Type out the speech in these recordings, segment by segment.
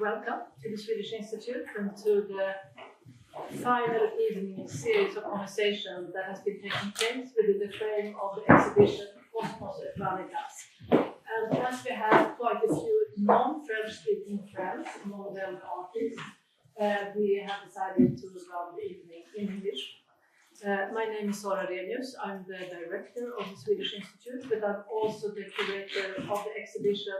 welcome to the Swedish Institute and to the final evening series of conversation that has been taking place within the frame of the exhibition Cosmos at Vanitas. And as we have quite a few non-French speaking friends, among them artists, we have decided to run the evening in English. My name is Marie Darrieussecq. I'm the director of the Swedish Institute, but I'm also the curator of the exhibition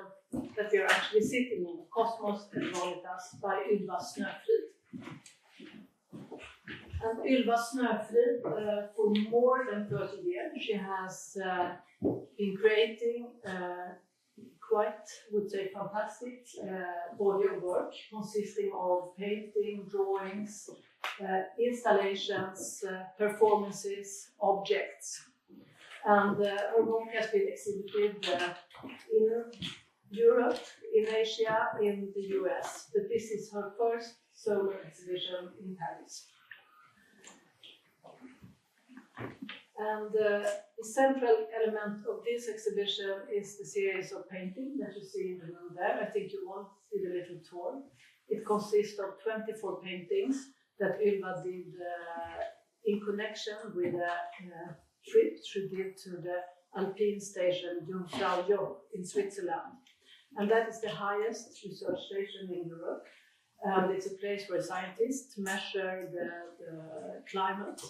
that we are actually sitting in, Cosmos at Vanitas by Ylva Snöfrid. And Ylva Snöfrid, for more than 30 years, she has been creating quite, would say, fantastic body of work consisting of painting, drawings, installations, performances, objects. And her work has been exhibited in Europe, in Asia, in the US, but this is her first solo exhibition in Paris. And the central element of this exhibition is the series of paintings that you see in the room there. I think you all see the little tour. It consists of 24 paintings that Ylva did in connection with a trip she did to the Alpine station Jungfrau in Switzerland. And that is the highest research station in Europe. And it's a place where scientists measure the climate,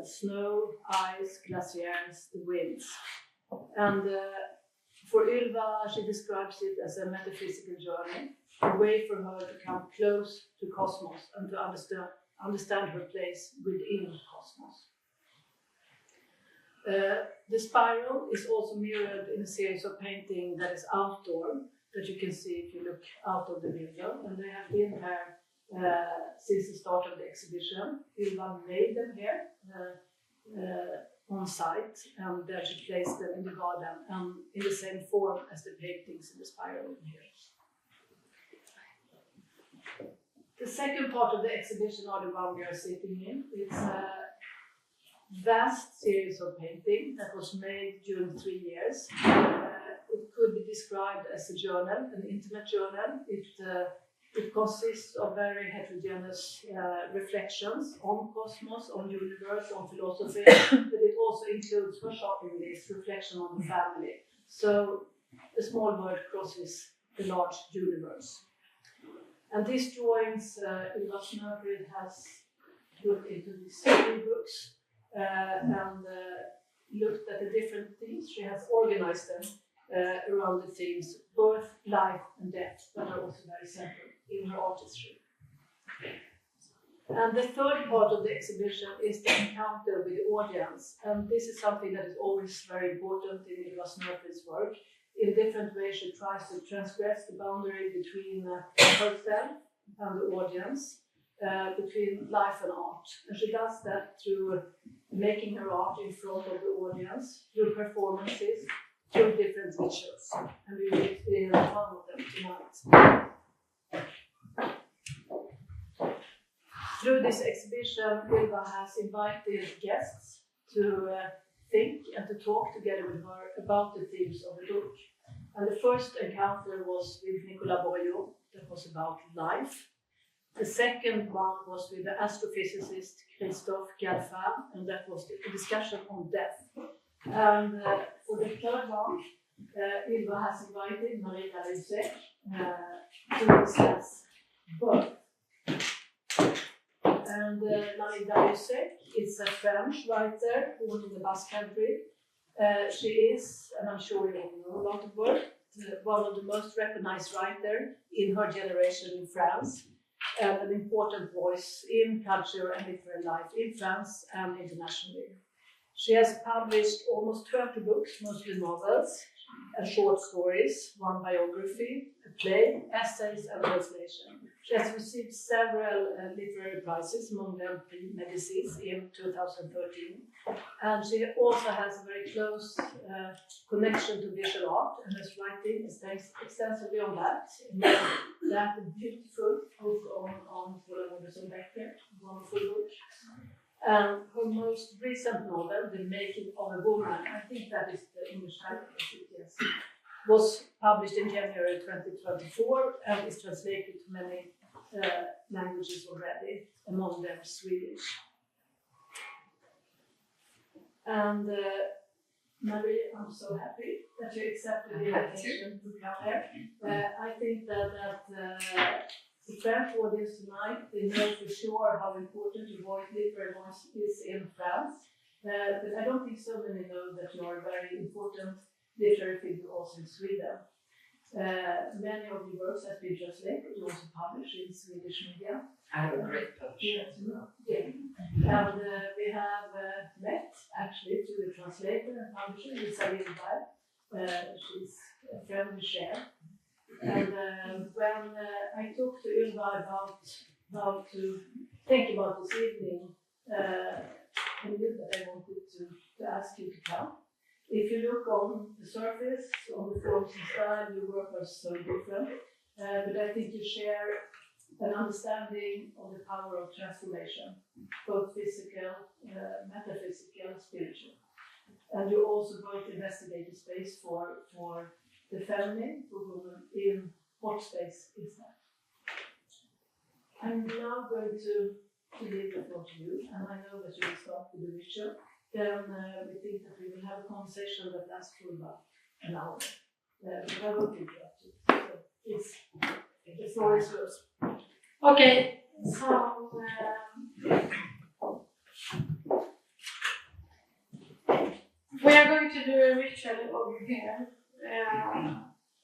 snow, ice, glaciers, the winds. And for Ylva, she describes it as a metaphysical journey, a way for her to come close to Cosmos and to understand her place within Cosmos. The spiral is also mirrored in a series of paintings that is outdoor, that you can see if you look out of the window, and they have been here since the start of the exhibition. Ylva made them here on site, and there she placed them in the garden and in the same form as the paintings in the spiral in here. The second part of the exhibition are the one we are sitting in. It's a vast series of paintings that was made during 3 years. It could be described as a journal, an intimate journal. It consists of very heterogeneous reflections on cosmos, on universe, on philosophy, but it also includes, for shopping list, reflection on the family. So a small word crosses the large universe. And these drawings, Ylva Snöfrid has looked into these 3 books and looked at the different themes. She has organized them around the themes birth, life, and death, that are also very central in her artistry. And the third part of the exhibition is the encounter with the audience. And this is something that is always very important in Ylva Snöfrid's work. In different ways, she tries to transgress the boundary between herself and the audience, between life and art. And she does that through making her art in front of the audience, through performances, through different rituals. And we will experience one of them tonight. Through this exhibition, Ylva has invited guests to think and to talk together with her about the themes of the book. And the first encounter was with Nicolas Bourriot, that was about life. The second one was with the astrophysicist Christophe Galfin, and that was the discussion on death. And for the third one, Ylva has invited Marie Darrieussecq to discuss birth. And Marie Darrieussecq is a French writer born in the Basque Country. She is, and I'm sure you all know about the work, one of the most recognized writers in her generation in France, and an important voice in culture and literary life in France and internationally. She has published almost 20 books, mostly novels and short stories, one biography, a play, essays, and translation. She has received several literary prizes, among them Prix Médicis in 2013. And she also has a very close connection to visual art and is writing extensively on that. That beautiful book on Becker, wonderful book. Her most recent novel, The Making of a Woman, I think that is the English title, yes. was published in January 2024 and is translated to many languages already, among them Swedish. And Marie, I'm so happy that you accepted the invitation to come here. I think that the French audience tonight, they know for sure how important your literary voice is in France. But I don't think so many know that you are a very important literary figure also in Sweden. Many of your works have been translated, you also published in Swedish media. I have a great publisher. Yeah. And we have met actually through the translator and publisher, Ylva. She's a friend we share. And when I talked to Ylva about how to think about this evening, I knew that I wanted to ask you to come. If you look on the surface, on the forms and style, your work are so different. But I think you share an understanding of the power of transformation, both physical, metaphysical, and spiritual. And you also both investigate the space for the feminine, for women, in what space is that? I'm now going to leave the floor to you, and I know that you will start with the ritual. Then we think that we will have a conversation that lasts for about an hour. But I won't interrupt you. So the floor is yours. Okay, so we are going to do a ritual over here.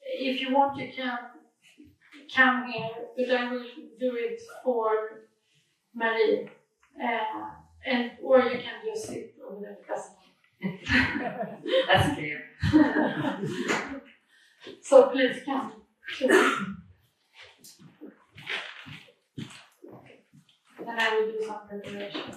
If you want, you can come here, but I will do it for Marie. Or you can just sit over there. That's clear. So please come. And I will do some preparations.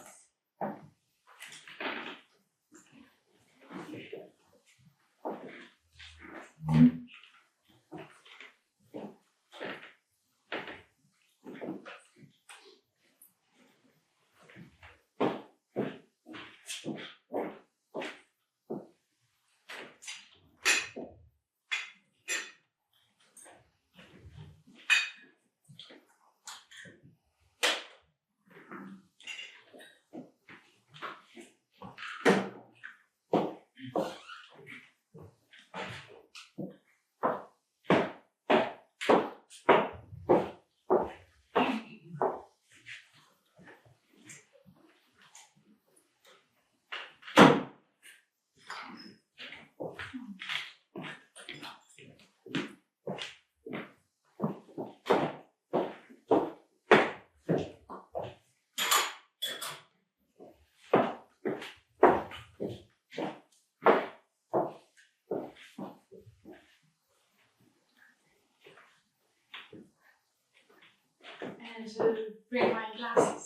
And to bring my glasses.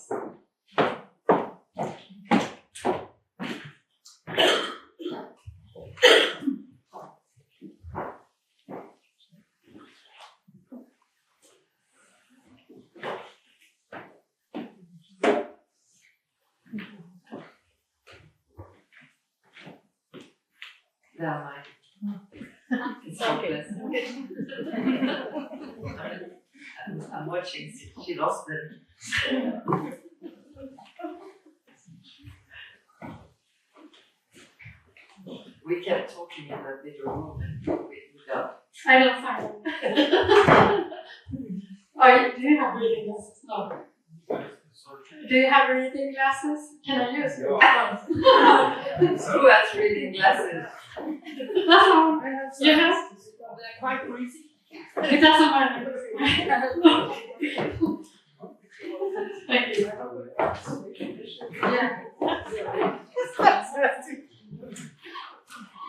Yeah, it's hopeless. I'm watching. She lost it. We kept talking in that little room and we got. I don't find it. Do you have reading glasses? No. Do you have reading glasses? Can I use them? Who has reading glasses? That's all. You have? They're quite greasy. It doesn't matter. Thank you. Yeah.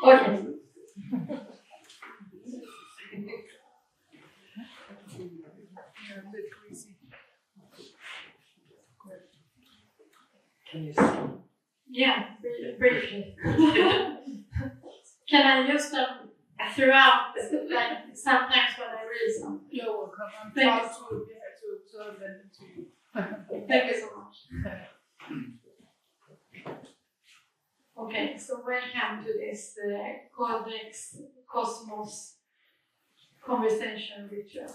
Okay. Can you see? Yeah, briefly. Can I use them throughout, like sometimes when I read some? You're welcome. I'm Thank proud you. to observe them to you. Thank you so much. Okay, so welcome to this Codex Cosmos conversation ritual.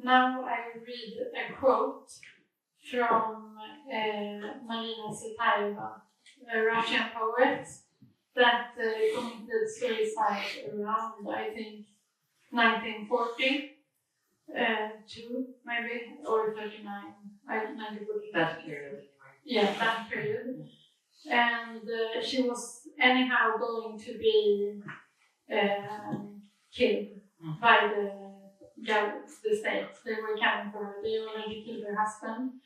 Now I will read a quote from Marie Darrieussecq, a Russian poet that committed suicide around, I think, 1940, maybe, or 39, 1940. That period, anyway. Yeah, that period. And she was anyhow going to be killed by the state. They were coming for her. They already killed her husband.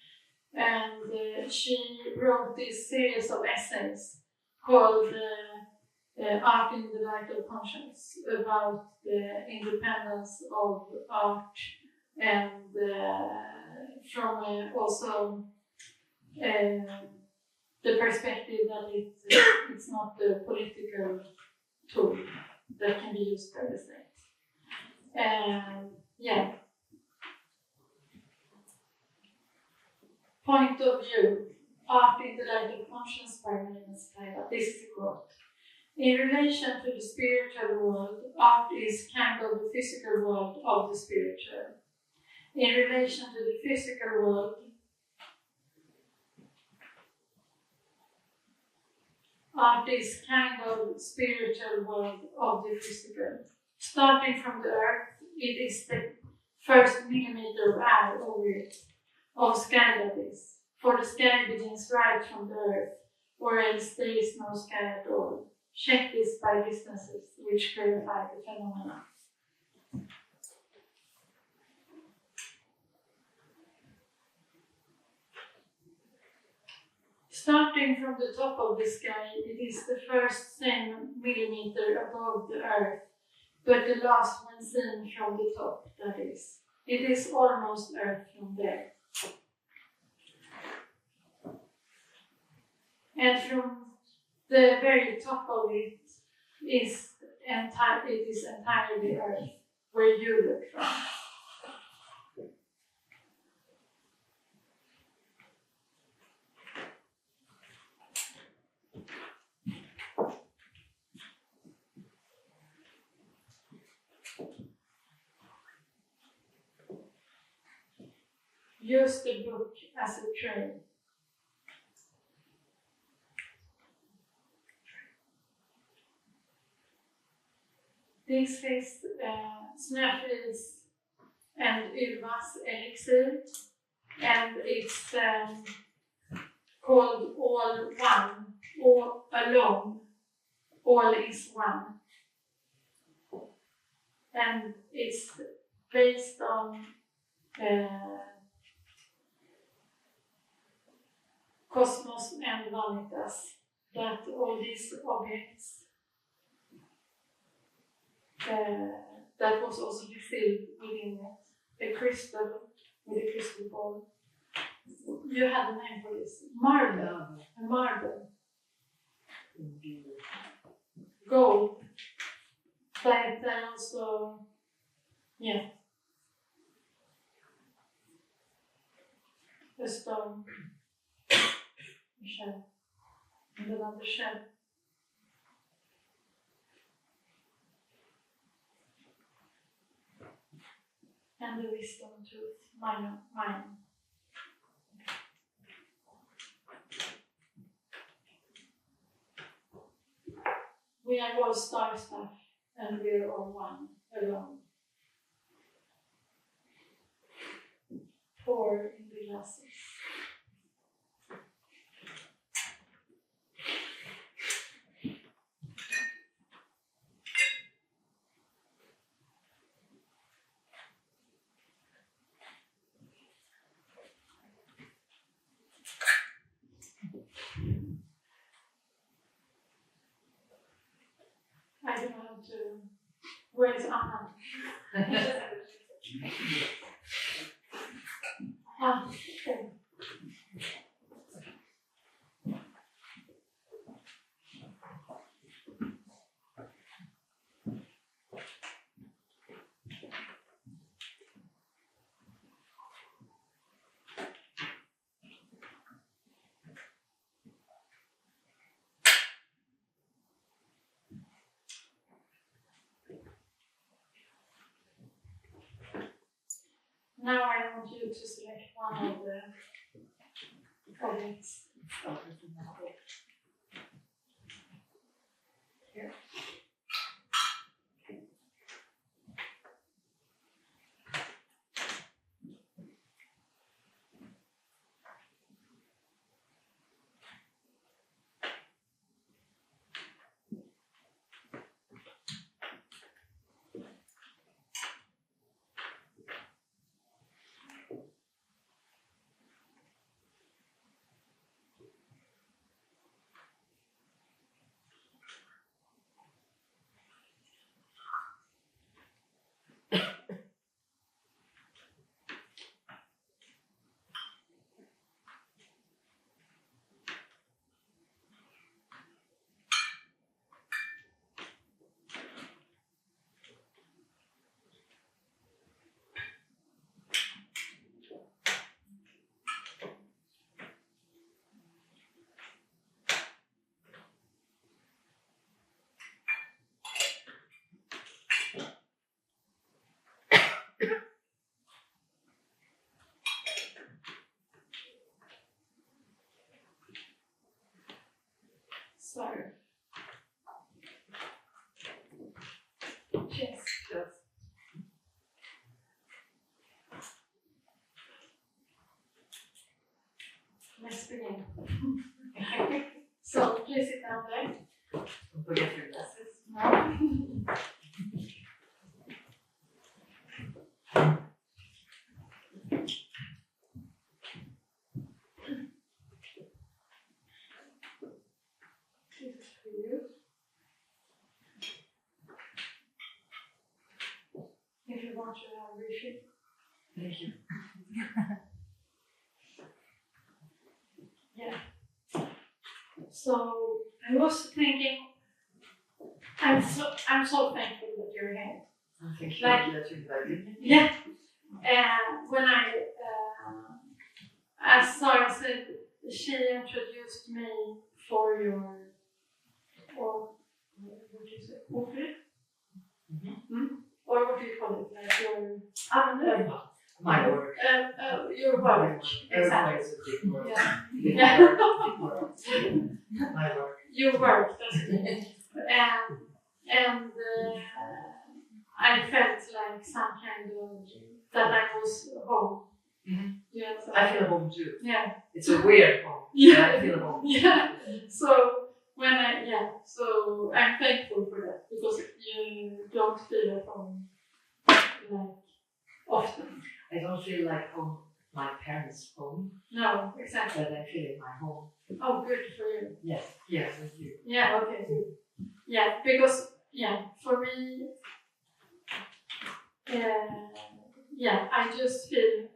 And she wrote this series of essays called Art in the Light of Conscience, about the independence of art and from also the perspective that it's not the political tool that can be used by the state. Yeah. Point of view, Art in the Light of Conscience by Marie Darrieussecq. This is a quote. In relation to the spiritual world, art is kind of the physical world of the spiritual. In relation to the physical world, art is kind of spiritual world of the physical. Starting from the earth, it is the first millimeter of air over it, of sky that is. For the sky begins right from the earth, or else there is no sky at all. Check this by distances, which clarify the phenomena. Starting from the top of the sky, it is the first same millimeter above the earth, but the last one seen from the top, that is. It is almost earth from there. And from the very top of it is entirely earth, where you look from. Use the book as a train. This is Snöfrid's and Ylva's elixir, and it's called All One, All Alone, All is One. And it's based on Cosmos and Vanitas, that all these objects that was also distilled within it, a crystal with a crystal ball. You had a name for this. Marble. A marble. Gold. But also, yeah. A stone. A shell. And another shell. And the wisdom truth, mine. We are all star stuff, and we are all one, alone. Pour in the glasses. I don't know how to. Where is Anna? Okay. now I want you to select one of the objects. Here. So, yes. Let's begin. So, please sit down there. Don't forget your glasses. No. This is for you. If you want to refill. Thank you. Yeah. So I was thinking, I'm so thankful that you're here. Thank you Like- that you invited me. Yeah. And when as Sarah said, she introduced me for your, or what is it, autrice? Or what do you call it? Like your, My work. your work. Everybody Exactly. is a big word. Yeah. Big Yeah. word, big word. My work. Your work, that's it. And I felt like some kind of that I was home. Mm-hmm. Yeah, so I feel home too. Yeah. It's a weird home. Yeah. But I feel home. Yeah. So so I'm thankful for that because you don't feel at home like often. I don't feel like home, my parents' home, No, exactly. but I feel in my home. Oh, good for you. Yes, yes, with you. Yeah, okay, good. Yeah, because, for me, I just feel,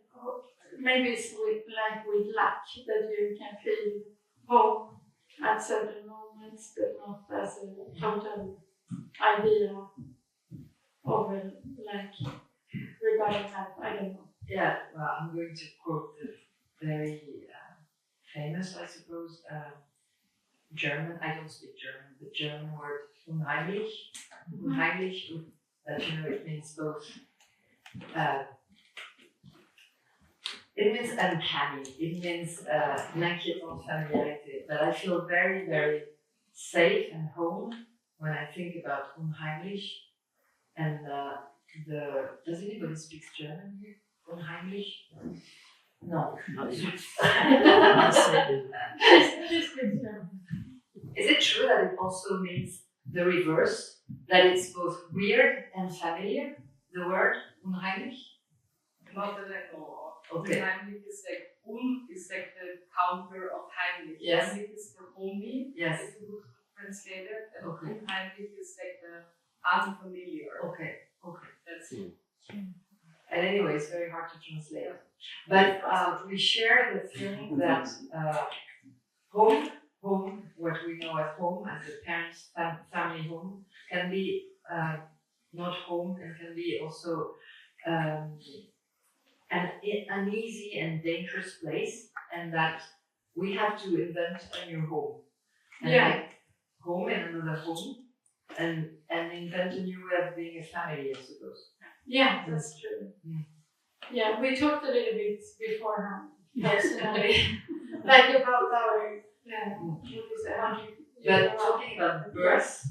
maybe it's with luck that you can feel home at certain moments, but not as a total idea of regarding life. I don't know. Yeah, well, I'm going to quote the very famous, I suppose, German, I don't speak German, the German word unheimlich. Unheimlich, that it means both, it means uncanny, it means l'inquiétante familiarité, but I feel very, very safe and home when I think about unheimlich. And does anybody speak German here? Unheimlich? No. Is it true that it also means the reverse? That it's both weird and familiar? The word unheimlich? Not exactly. Okay. Unheimlich is like the counter of heimlich. Yes. Heimlich is for homely, Yes. if you would translate it. And Okay. unheimlich is like the unfamiliar. Okay. That's it. And anyway, it's very hard to translate. But we share the feeling that home, what we know as home, as a parent's family home, can be not home and can be also an easy and dangerous place, and that we have to invent a new home. And make home in another home, and invent a new way of being a family, I suppose. Yeah, that's true. Yeah, we talked a little bit beforehand, personally, like about our, what is it? But talking about birth,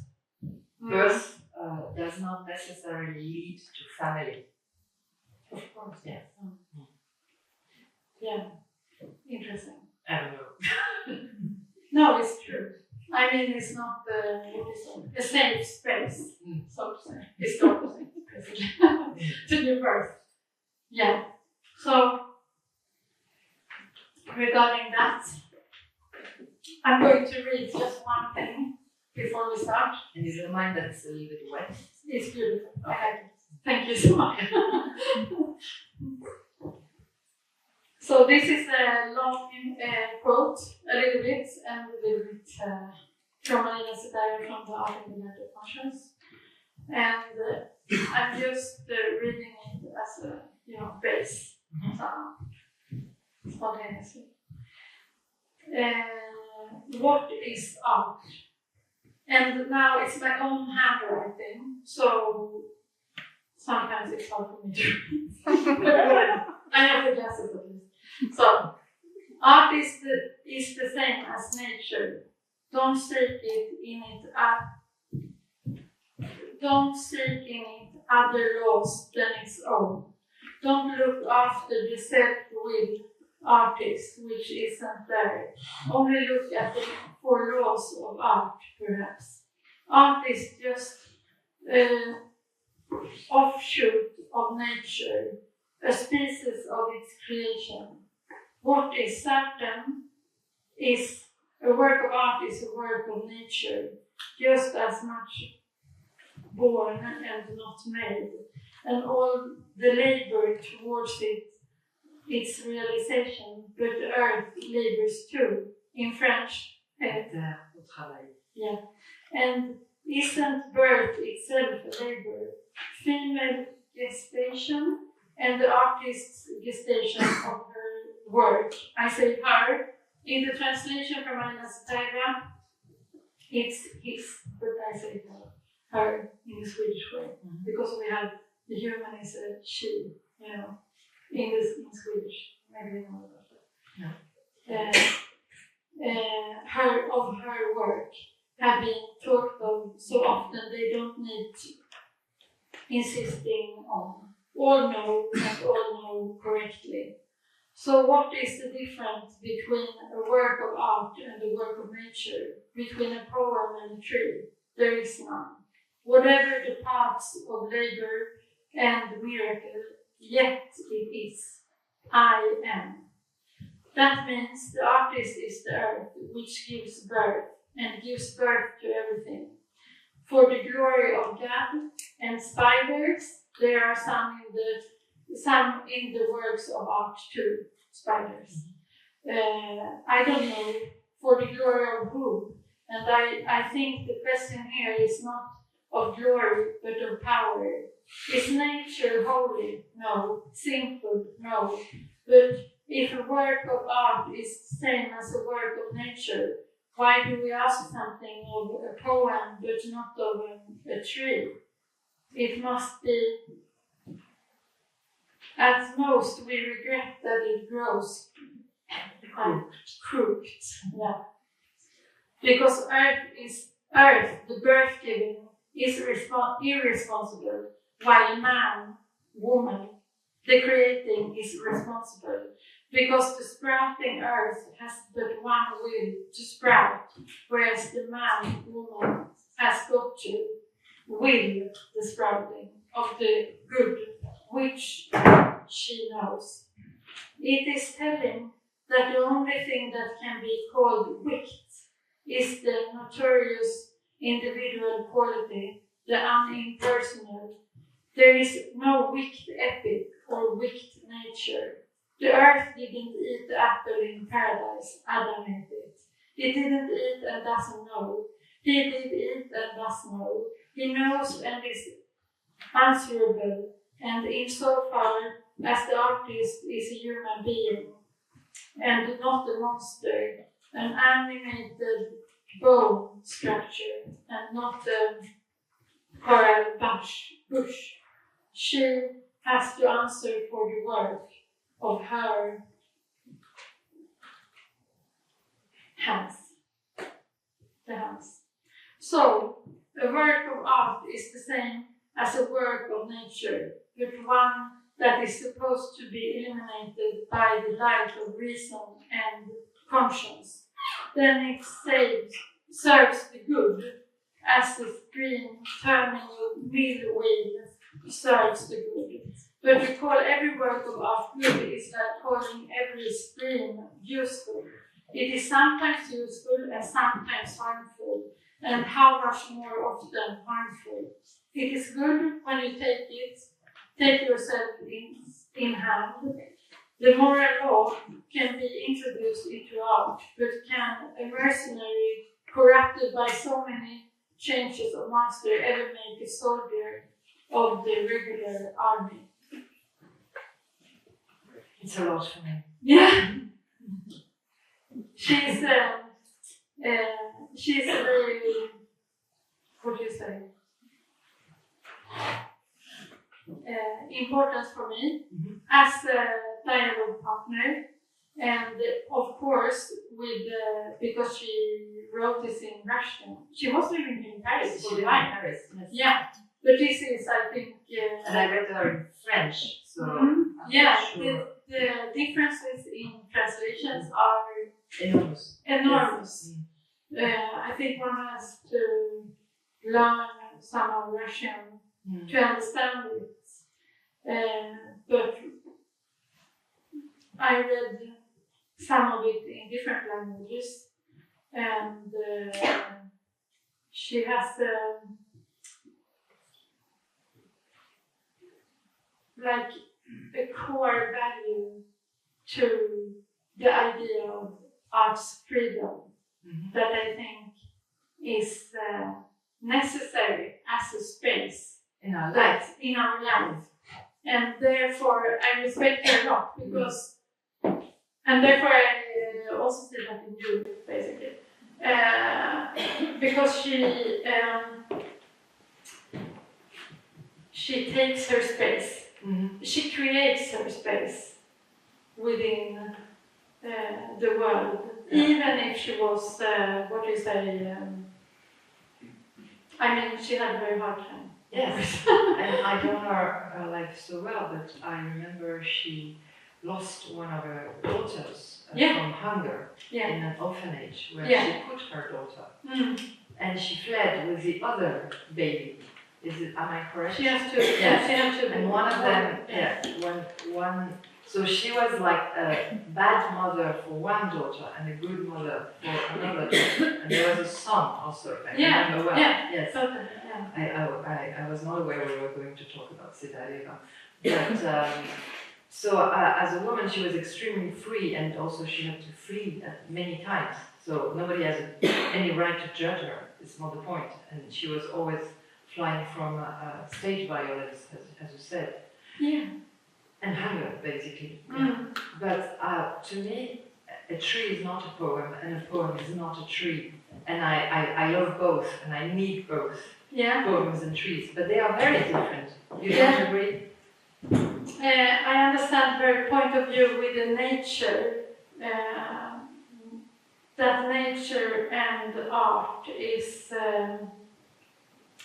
birth does not necessarily lead to family. Of course, Yeah. Yeah, interesting. I don't know. No, it's true. I mean, it's not a safe space, so to say. It's not a safe space to give birth. Yeah. So, regarding that, I'm going to read just one thing before we start. And you don't mind that it's a little bit wet? It's beautiful. I like it. Thank you so much. So this is a long quote, a little bit, and a little bit from Marie Darrieussecq from the Art and the Light of Conscience. And I'm just reading it as a base, spontaneously. What is art? And now it's my own handwriting, so sometimes it's hard for me to read. I have the glasses at least. So, art is the same as nature. Don't seek in it other laws than its own. Don't look after the self-willed artist, which isn't there. Only look at the four laws of art, perhaps. Art is just an offshoot of nature, a species of its creation. What is certain is a work of art is a work of nature, just as much born and not made, and all the labor towards its realization, but the earth labors too. In French, travail. Yeah. And isn't birth itself a labor? Female gestation and the artist's gestation of her work. I say her. In the translation from Marie Darrieussecq, it's his, but I say her in the Swedish way. Because we have the human is a she, in Swedish. Maybe you know about that. Her work have been talked of so often they don't need insisting on. All know and all know correctly. So what is the difference between a work of art and a work of nature? Between a poem and a tree? There is none. Whatever the paths of labor and miracle, yet it is. I am. That means the artist is the earth which gives birth and gives birth to everything. For the glory of God and spiders, there are some in the works of art too, spiders. I don't know for the glory of who, and I think the question here is not of glory but of power. Is nature holy? No. Sinful? No. But if a work of art is the same as a work of nature, why do we ask something of a poem but not of a tree? It must be. At most, we regret that it grows crooked. Yeah. Because earth, the birth-giving, is irresponsible, while man, woman, the creating is responsible. Because the sprouting earth has but one will to sprout, whereas the man, woman, has got to will the sprouting of the good, which she knows. It is telling that the only thing that can be called wicked is the notorious individual quality, the unimpersonal. There is no wicked epic or wicked nature. The earth didn't eat the apple in paradise, Adam ate it. It didn't eat and doesn't know. He did eat and does know. He knows and is answerable, and insofar as the artist is a human being and not a monster, an animated bone structure and not a coral bush, she has to answer for the work of her hands. The hands. So, a work of art is the same as a work of nature, but one that is supposed to be illuminated by the light of reason and conscience. Then it serves the good, as the stream turning a mill wheel serves the good. But to call every work of art good is like calling every stream useful. It is sometimes useful and sometimes harmful, and how much more often harmful. It is good when you take yourself in hand. The moral law can be introduced into art, but can a mercenary corrupted by so many changes of master ever make a soldier of the regular army? It's a lot for me. Yeah. She's a very, what do you say, important for me as a dialogue partner, and of course because she wrote this in Russian. She was living in Paris for a while. Paris, yes. Yeah, but this is, I think, and I read her in French, so yeah, sure. the differences in translations are Enormous. enormous. I think one has to learn some of Russian to understand it. But I read some of it in different languages, and she has like a core value to the idea of art's freedom that I think is necessary as a space in our life. And therefore I respect her a lot because, and therefore I also see that in you, basically, because she takes her space, she creates her space within the world, even if she was, what do you say, I mean, she had a very hard time. Yes, and I don't know her life so well, but I remember she lost one of her daughters from hunger in an orphanage where she put her daughter, and she fled with the other baby. Am I correct? She has two. Yes. She has two. And one of them, one. So she was like a bad mother for one daughter and a good mother for another daughter. And there was a son also. I remember well. Yes. Totally. I was not aware we were going to talk about Cette, but so as a woman she was extremely free, and also she had to flee many times. So nobody has any right to judge her. It's not the point. And she was always flying from stage violence, as you said. Yeah. And hunger, basically. But to me, a tree is not a poem, and a poem is not a tree. And I love both, and I need both, poems and trees. But they are very different. You don't agree? I understand her point of view with the nature, that nature and art is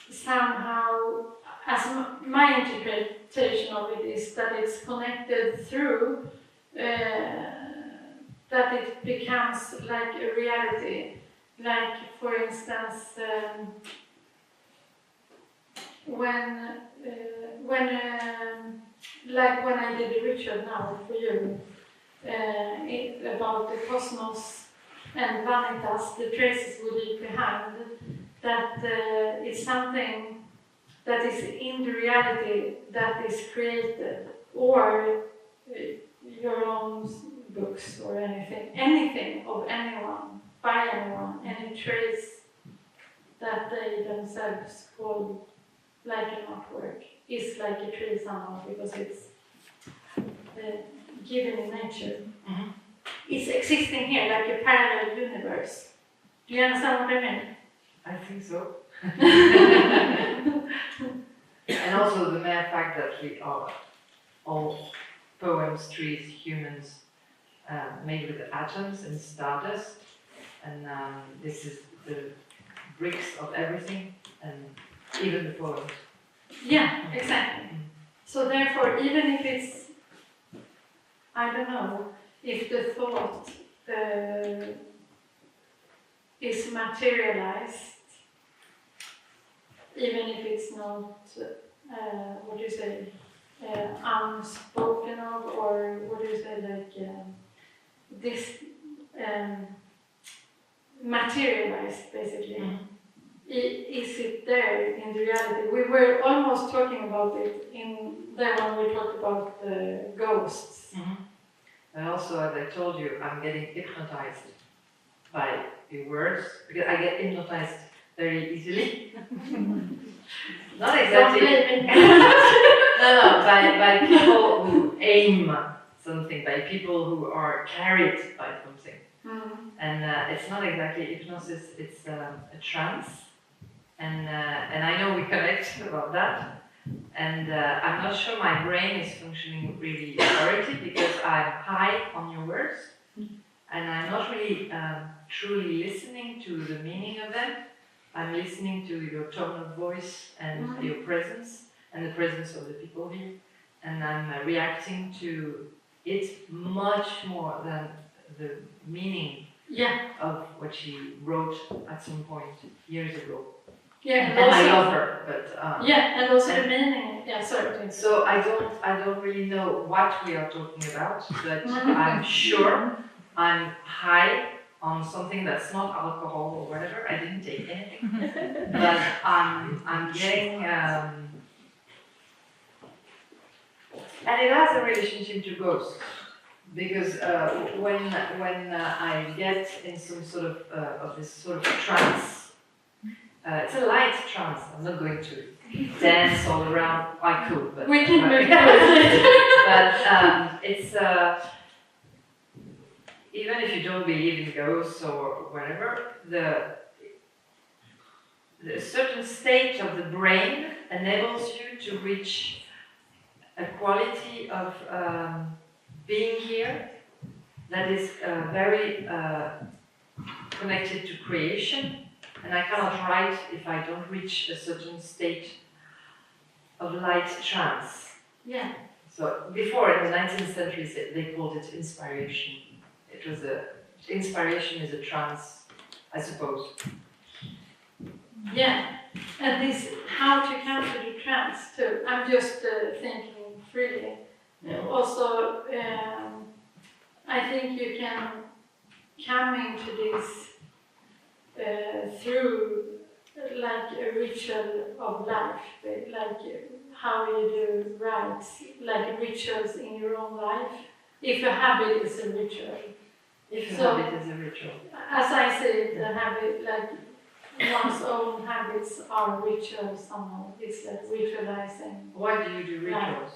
somehow, as my interpretation of it is that it's connected through, that it becomes like a reality. Like, for instance, like when I did a ritual now for you, about the cosmos and Vanitas, the traces we leave behind, that it's something that is in the reality that is created, or your own books or anything of anyone, by anyone, any trace that they themselves call like an artwork is like a tree somehow, because it's given in nature. It's existing here like a parallel universe. Do you understand what I mean? I think so. And also the mere fact that we are all poems, trees, humans, made with atoms and stardust, and this is the bricks of everything, and even the poems. Yeah, exactly. So therefore, even if it's, I don't know, if the thought is materialized, even if it's not, what do you say, unspoken of, or what do you say, like this materialized, basically. Is it there in the reality? We were almost talking about it in the one we talked about the ghosts. And also, as I told you, I'm getting hypnotized by the words, because I get hypnotized very easily. Not exactly. No, by people who aim something, by people who are carried by something. And it's not exactly hypnosis, it's a trance. And I know we connect about that. And I'm not sure my brain is functioning really correctly because I'm high on your words. And I'm not really truly listening to the meaning of them. I'm listening to your tone of voice and your presence and the presence of the people here. And I'm reacting to it much more than the meaning of what she wrote at some point years ago. Yeah, and I love her, but and also the meaning. Yeah, sorry. So I don't really know what we are talking about, but I'm sure I'm high on something that's not alcohol or whatever. I didn't take anything, but I'm getting, and it has a relationship to ghosts, because when I get in some sort of this sort of trance. It's a light trance. I'm not going to dance all around. I could, but we can move it. But it's even if you don't believe in ghosts or whatever, the certain state of the brain enables you to reach a quality of being here that is very connected to creation. And I cannot write if I don't reach a certain state of light trance. Yeah. So before, in the 19th century, they called it inspiration. It was inspiration is a trance, I suppose. Yeah, and this, how to counter the trance too. I'm just thinking freely. Also, I think you can come into this through like a ritual of life, like how you do rites, like rituals in your own life. If a habit is a ritual. If a habit is a ritual. As I say it, a habit, like one's own habits are rituals somehow. It's like ritualizing. Why do you do rituals?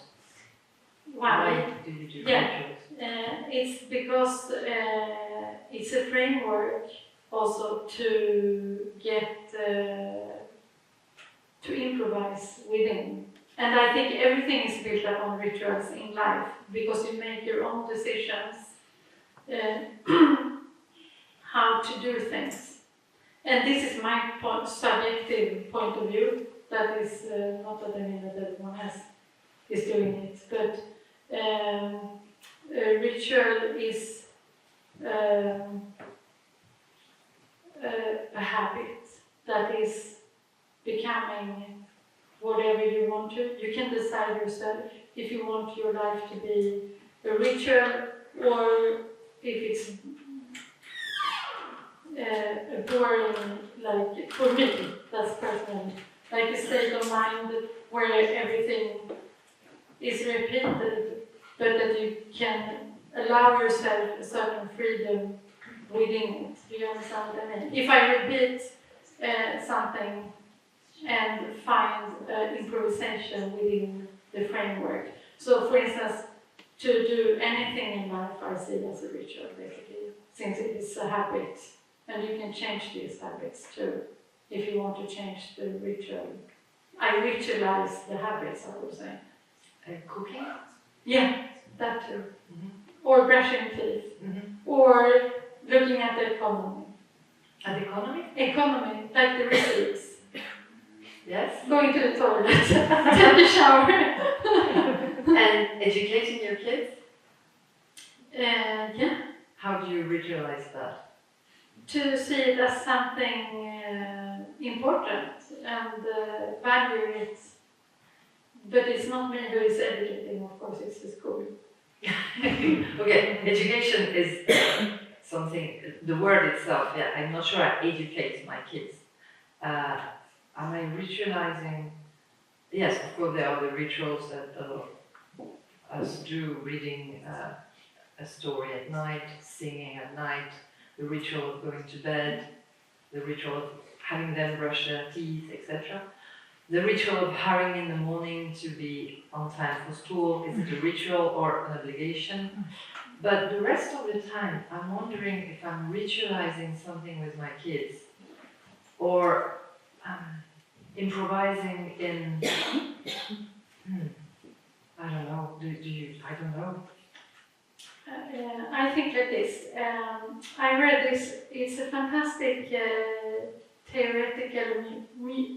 Why do you do rituals? It's because it's a framework also to get to improvise within. And I think everything is built up on rituals in life because you make your own decisions how to do things. And this is my subjective point of view. That is not that I mean that everyone else is doing it, but a ritual is a habit that is becoming whatever you want to. You can decide yourself if you want your life to be a ritual or if it's a boring, like for me, that's personal, like a state of mind where everything is repeated, but that you can allow yourself a certain freedom within it. Do you understand what I mean? If I repeat something and find improvisation within the framework. So, for instance, to do anything in life, I see as a ritual, basically, since it is a habit, and you can change these habits too, if you want to change the ritual. I ritualize the habits, I would say. Cooking? Yeah, that too. Or brushing teeth. Or looking at the economy. At the economy? Economy, like the receipts. Yes. Going to the toilet, take a shower. And educating your kids? Yeah. How do you ritualize that? To see it as something important and value it. But it's not me who is educating, of course, it's the school. Okay, education is something, the word itself, yeah, I'm not sure I educate my kids. Am I ritualizing? Yes, of course, there are the rituals that a lot of us do, reading a story at night, singing at night, the ritual of going to bed, the ritual of having them brush their teeth, etc. The ritual of hurrying in the morning to be on time for school, is it a ritual or an obligation? But the rest of the time, I'm wondering if I'm ritualizing something with my kids, or improvising in, I don't know, do you, I don't know. I think like this. I read this, it's a fantastic theoretical,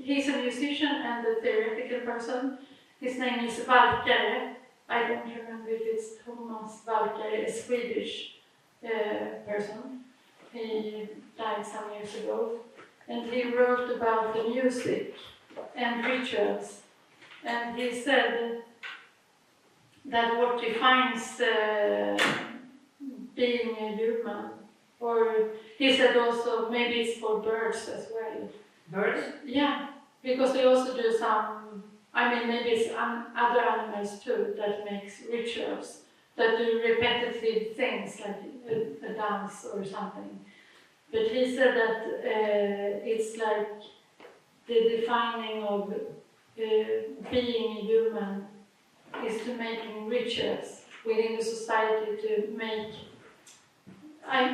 he's a musician and a theoretical person. His name is Valkare. I don't remember if it's Thomas Valkare, a Swedish person. He died some years ago. And he wrote about the music and rituals. And he said that what defines being a human, or he said also maybe it's for birds as well. Birds? Yeah, because they also do some, I mean maybe it's other animals too that makes rituals, that do repetitive things like a dance or something. But he said that it's like the defining of being a human is to making rituals within the society to make,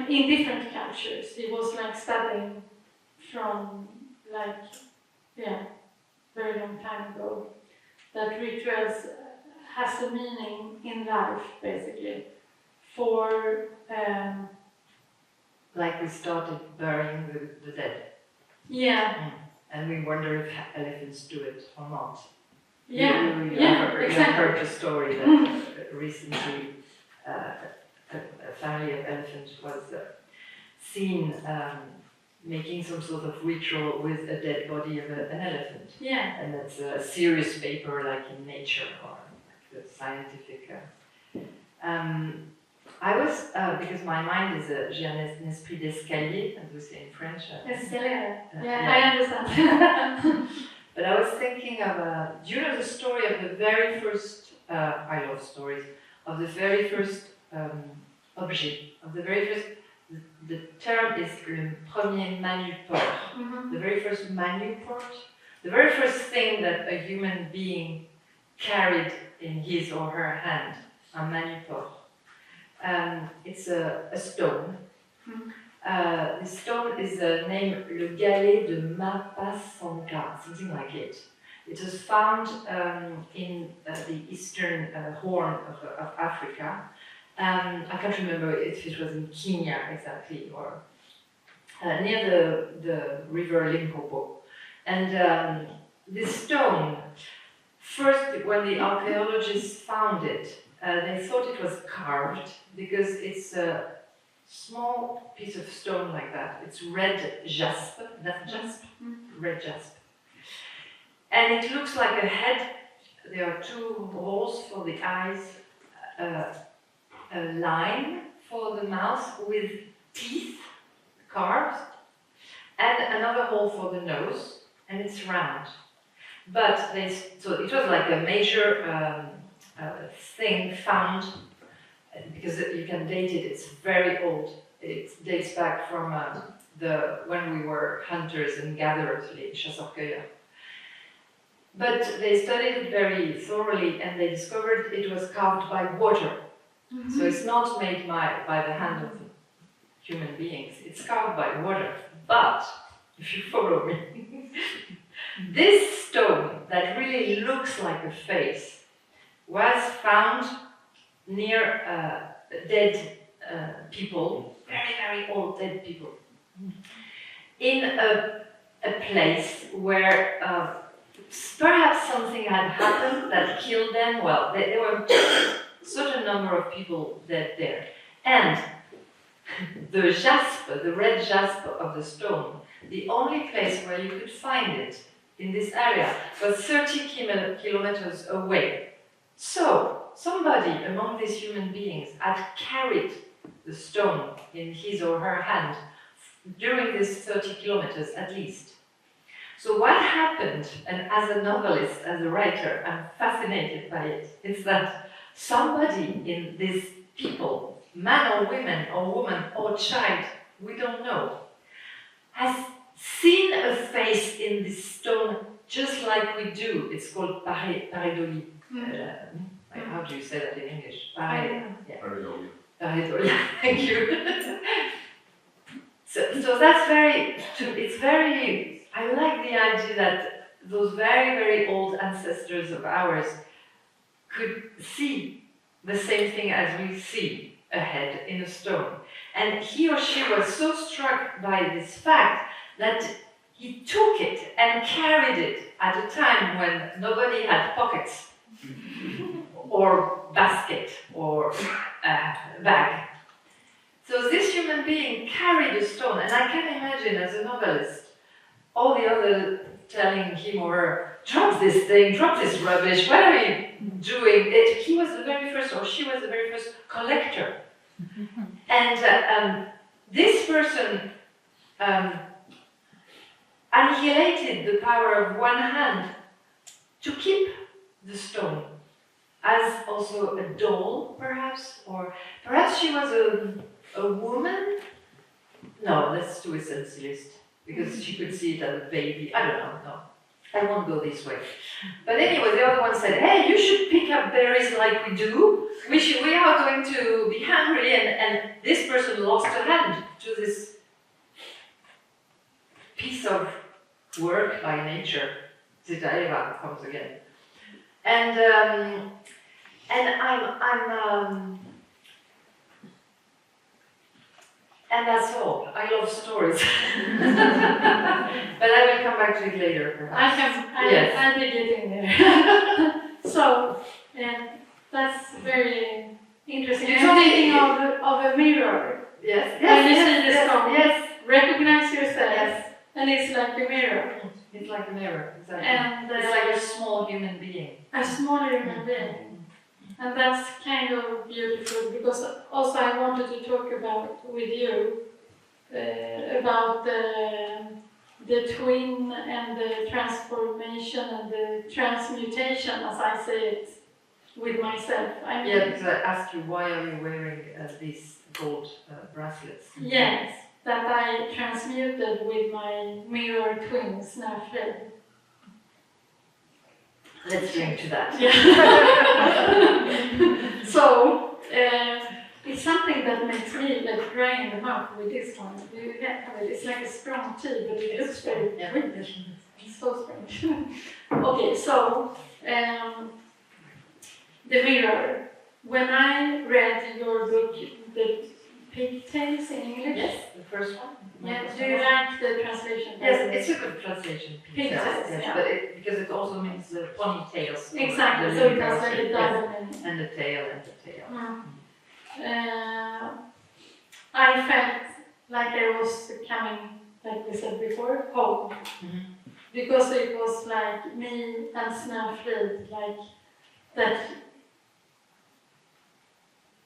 in different cultures. He was like studying from like, very long time ago, that rituals has a meaning in life basically for like we started burying the dead. Yeah. And we wonder if elephants do it or not. Yeah, You exactly. have heard the story that recently a family of elephants was seen making some sort of ritual with a dead body of an elephant. Yeah. And that's a serious paper like in Nature or like the scientific. I was, because my mind is j'ai un esprit d'escalier, as we say in French. Escalier. Yeah, yeah. I understand. But I was thinking of, do you know the story of the very first, I love stories, of the very first objet, of the very first, the term is le premier manuport, the very first manuport, the very first thing that a human being carried in his or her hand, a manuport. It's a stone. The stone is named Le Galet de Mapasanka, something like it. It was found in the eastern horn of Africa. I can't remember if it was in Kenya exactly, or near the river Limpopo. And this stone, first when the archaeologists found it, they thought it was carved because it's a small piece of stone like that. It's red jaspe, that's jaspe, red jaspe. And it looks like a head. There are two holes for the eyes, a line for the mouth with teeth carved, and another hole for the nose, and it's round. But so it was like a major thing found, because you can date it, it's very old. It dates back from when we were hunters and gatherers, les chasseurs-cueilleurs. But they studied it very thoroughly and they discovered it was carved by water. So it's not made by the hand of human beings, it's carved by water. But, if you follow me, this stone that really looks like a face was found near dead people, very, very old dead people, in a place where perhaps something had happened that killed them. Well, there were a certain number of people dead there. And the jasper, the red jasper of the stone, the only place where you could find it in this area was 30 kilometers away. So, somebody among these human beings had carried the stone in his or her hand during these 30 kilometers at least. So what happened, and as a novelist, as a writer, I'm fascinated by it, is that somebody in these people, man or woman or child, we don't know, has seen a face in this stone just like we do. It's called pareidolie. How do you say that in English? Pareidolie. Pareidolie, thank you. So that's it's very, I like the idea that those very, very old ancestors of ours could see the same thing as we see ahead in a stone. And he or she was so struck by this fact that he took it and carried it at a time when nobody had pockets or basket or bag. So this human being carried a stone, and I can imagine as a novelist, all the others telling him or her, drop this thing, drop this rubbish, what are you doing? He was the very first, or she was the very first collector. And this person annihilated the power of one hand to keep the stone, as also a doll, perhaps, or perhaps she was a woman. No, that's too essentialist, because she could see it as a baby. I don't know, no. I won't go this way. But anyway, the other one said, hey, you should pick up berries like we do. We are going to be hungry, and this person lost a hand to this piece of work by nature. Zitaeva comes again. And and that's all. I love stories. But I will come back to it later, perhaps. I'll be getting there. So, that's very interesting. You're thinking of a mirror. Yes. When you see the stone, yes. Recognize yourself. Yes. And it's like a mirror. It's like a mirror, exactly. And it's like a small human being. A small human being. And that's kind of beautiful, because also I wanted to talk about with you about the twin and the transformation and the transmutation, as I say it, with myself. Because I asked you, why are you wearing these gold bracelets? Yes, that I transmuted with my mirror twin, Snöfrid. Let's drink to that. Yeah. So, it's something that makes me like dry in the mouth with this one. It's like a strong tea, but it looks very weird. It's so strange. Okay, so, the mirror. When I read your book, the Pigtails in English? Yes, the first one. Yeah, do you like the translation? Yes, it's a good translation. Pigtails, yes, yeah. But because it also means ponytails. Exactly, so it has like a double meaning. And the tail and the tail. I felt like I was coming, like we said before, home. Because it was like me and Snöfrid, like that.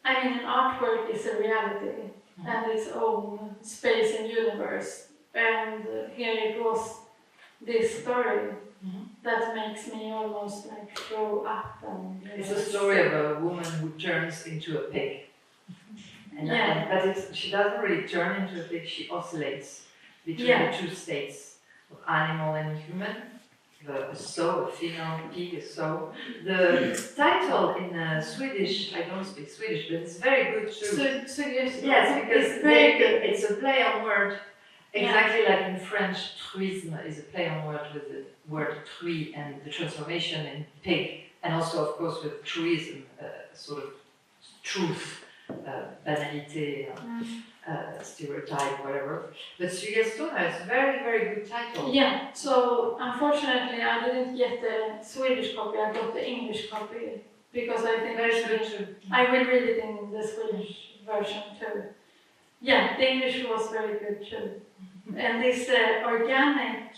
I mean, an artwork is a reality and its own space and universe. And here it was this story that makes me almost like grow up. And, it's a story of a woman who turns into a pig. But she doesn't really turn into a pig, she oscillates between the two states of animal and human. A sow, a female pig, a sow. The title in Swedish, I don't speak Swedish, but it's very good too. Swedish. Yes, because it's a play on word, exactly like in French, truisme is a play on word with the word truie and the transformation in pig, and also, of course, with truism, sort of truth, banalité, stereotype, whatever. But Suédois is a very, very good title. Yeah, so unfortunately I didn't get the Swedish copy, I got the English copy because I think Very good too. I will read it in the Swedish version too. Yeah, the English was very good too. And this organic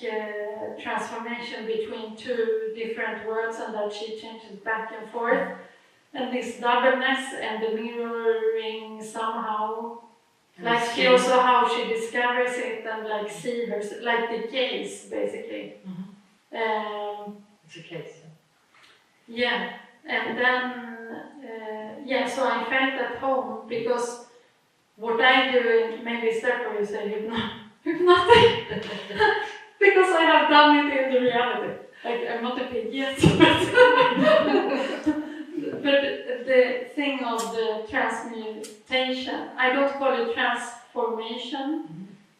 transformation between two different words and that she changes back and forth. And this doubleness and the mirroring somehow. Like she also how she discovers it and like see her, like the case basically. It's a case. Yeah, and then so I felt at home because what I do, maybe step where you say hypnotic, because I have done it in the reality. Like I'm not a pig yet, but the thing of the transmutation, I don't call it transformation,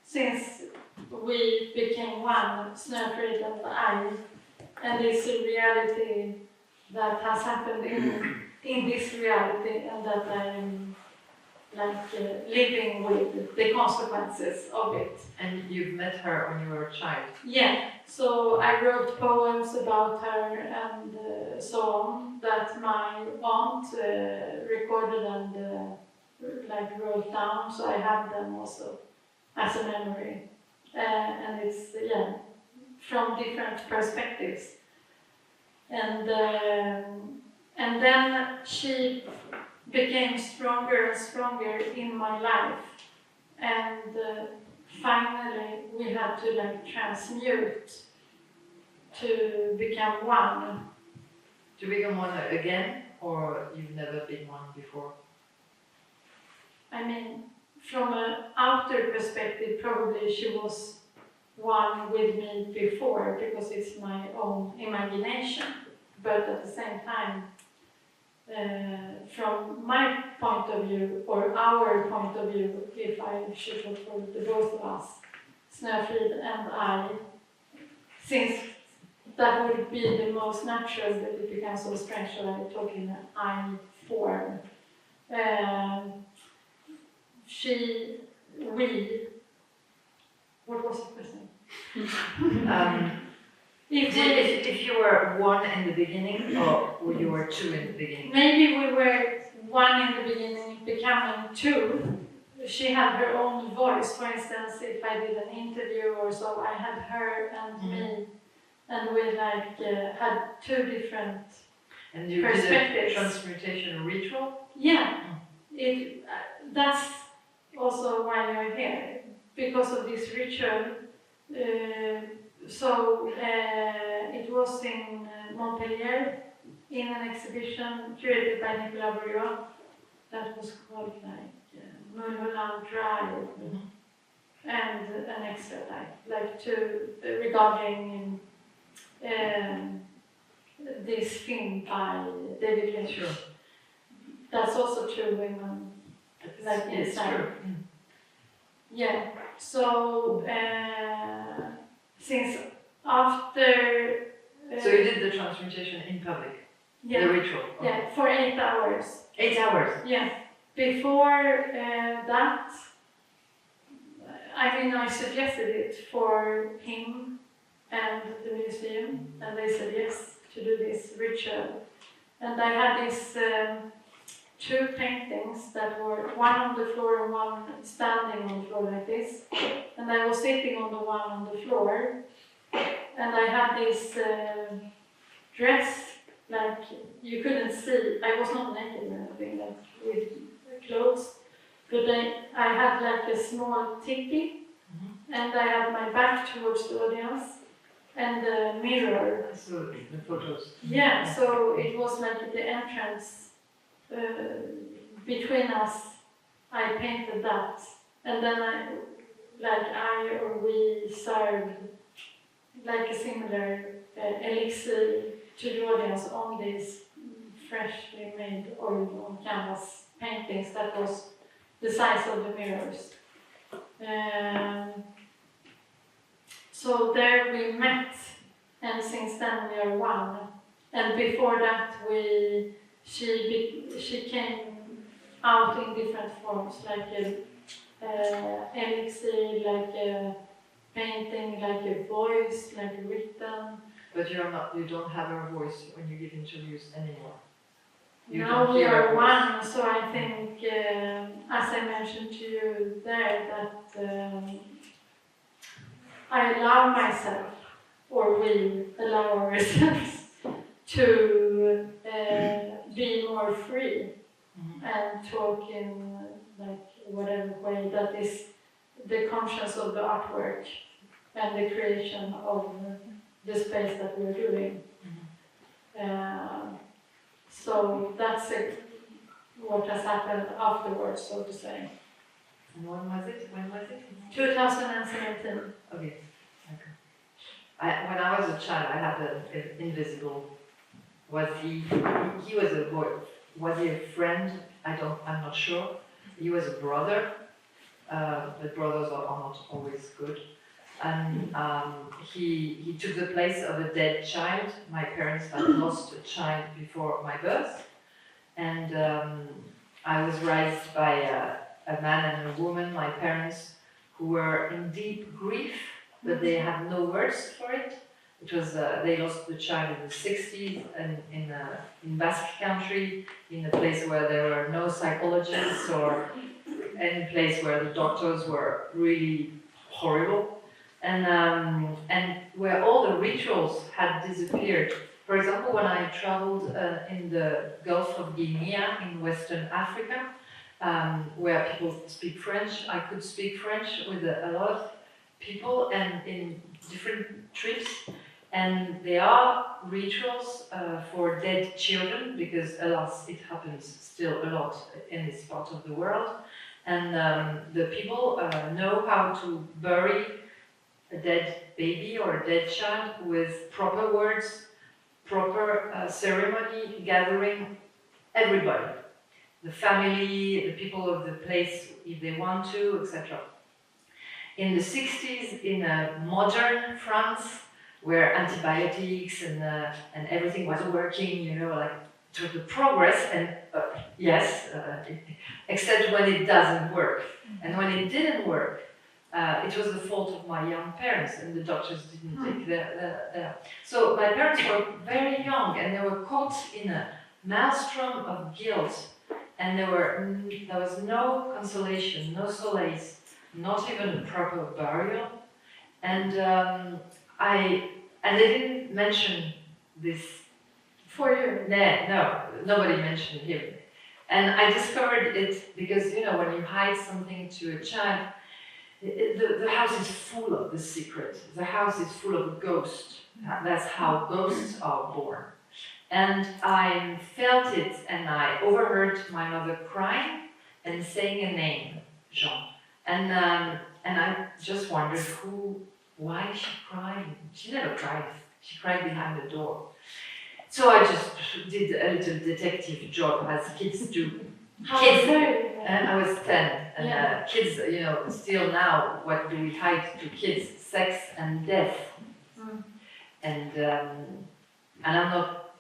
since we became one, Snöfrid and I, and it's a reality that has happened in this reality, and that I'm living with the consequences of it. And you've met her when you were a child? Yeah, so I wrote poems about her and so on that my aunt recorded and wrote down, so I have them also as a memory. And it's, from different perspectives. And then she became stronger and stronger in my life, and finally we had to transmute to become one. To become one again, or you've never been one before? I mean, from an outer perspective, probably she was one with me before, because it's my own imagination, but at the same time, from my point of view, or our point of view, if I should look for the both of us, Snöfrid and I, since that would be the most natural, but it becomes so strange that I talk in an I form. What was the question? If you were one in the beginning, or you were two in the beginning? Maybe we were one in the beginning, becoming two. She had her own voice. For instance, if I did an interview or so, I had her and me, and we had two different and you perspectives. Did a transmutation ritual? Yeah, that's also why you're here, because of this ritual. It was in Montpellier, in an exhibition curated by Nicolas Bourgeois that was called Mulholland Drive, and an extra regarding this film by David Lynch. Sure. That's also two women inside. Yeah, so since after... so you did the transmutation in public? Yeah. The ritual? Okay. Yeah, for 8 hours. 8 hours? Yeah. Before that, I suggested it for him and the museum, and they said yes to do this ritual. And I had these two paintings that were one on the floor and one standing on the floor like this. And I was sitting on the one on the floor, and I had this dress, you couldn't see. I was not naked or anything, with clothes, but I had a small tipi, and I had my back towards the audience, and the mirror. So the photos. Yeah, so it was the entrance. Between us, I painted that, and then we served a similar elixir to the audience on these freshly made oil on canvas paintings that was the size of the mirrors. So there we met, and since then we are one. And before that she came out in different forms, like elixir, like a painting, like a voice, like written. But you don't have a voice when you give interviews anymore. Now we are one, so I think, as I mentioned to you there, that I allow myself, or we allow ourselves, to be more free and talk in like whatever way that is the conscience of the artwork and the creation of the space that we're doing. So that's what has happened afterwards, so to say. And when was it? 2017. Okay. When I was a child, I had an invisible. He was a boy. Was he a friend? I'm not sure. He was a brother, but brothers are not always good. And he took the place of a dead child. My parents had lost a child before my birth, and I was raised by a man and a woman, my parents, who were in deep grief, but they had no words for it. It was they lost the child in the 60s, and in Basque country, in a place where there were no psychologists or any place where the doctors were really horrible. And where all the rituals had disappeared. For example, when I traveled in the Gulf of Guinea in Western Africa, where people speak French, I could speak French with a lot of people and in different trips. And there are rituals for dead children, because alas, it happens still a lot in this part of the world. And the people know how to bury a dead baby or a dead child with proper words, proper ceremony, gathering everybody, the family, the people of the place if they want to, etc. In the 60s, in modern France, where antibiotics and everything was working, you know, like to the progress, and except when it doesn't work. And when it didn't work, it was the fault of my young parents, and the doctors didn't take their. So my parents were very young, and they were caught in a maelstrom of guilt, and there was no consolation, no solace, not even a proper burial, and they didn't mention this for you. No, nobody mentioned him, and I discovered it because when you hide something to a child. The house is full of the secret. The house is full of a ghost. That's how ghosts are born. And I felt it, and I overheard my mother crying and saying a name, Jean. And I just wondered why she cried. She never cried. She cried behind the door. So I just did a little detective job, as kids do. And I was 10, and kids, still now, what do we hide to kids? Sex and death. And I'm not,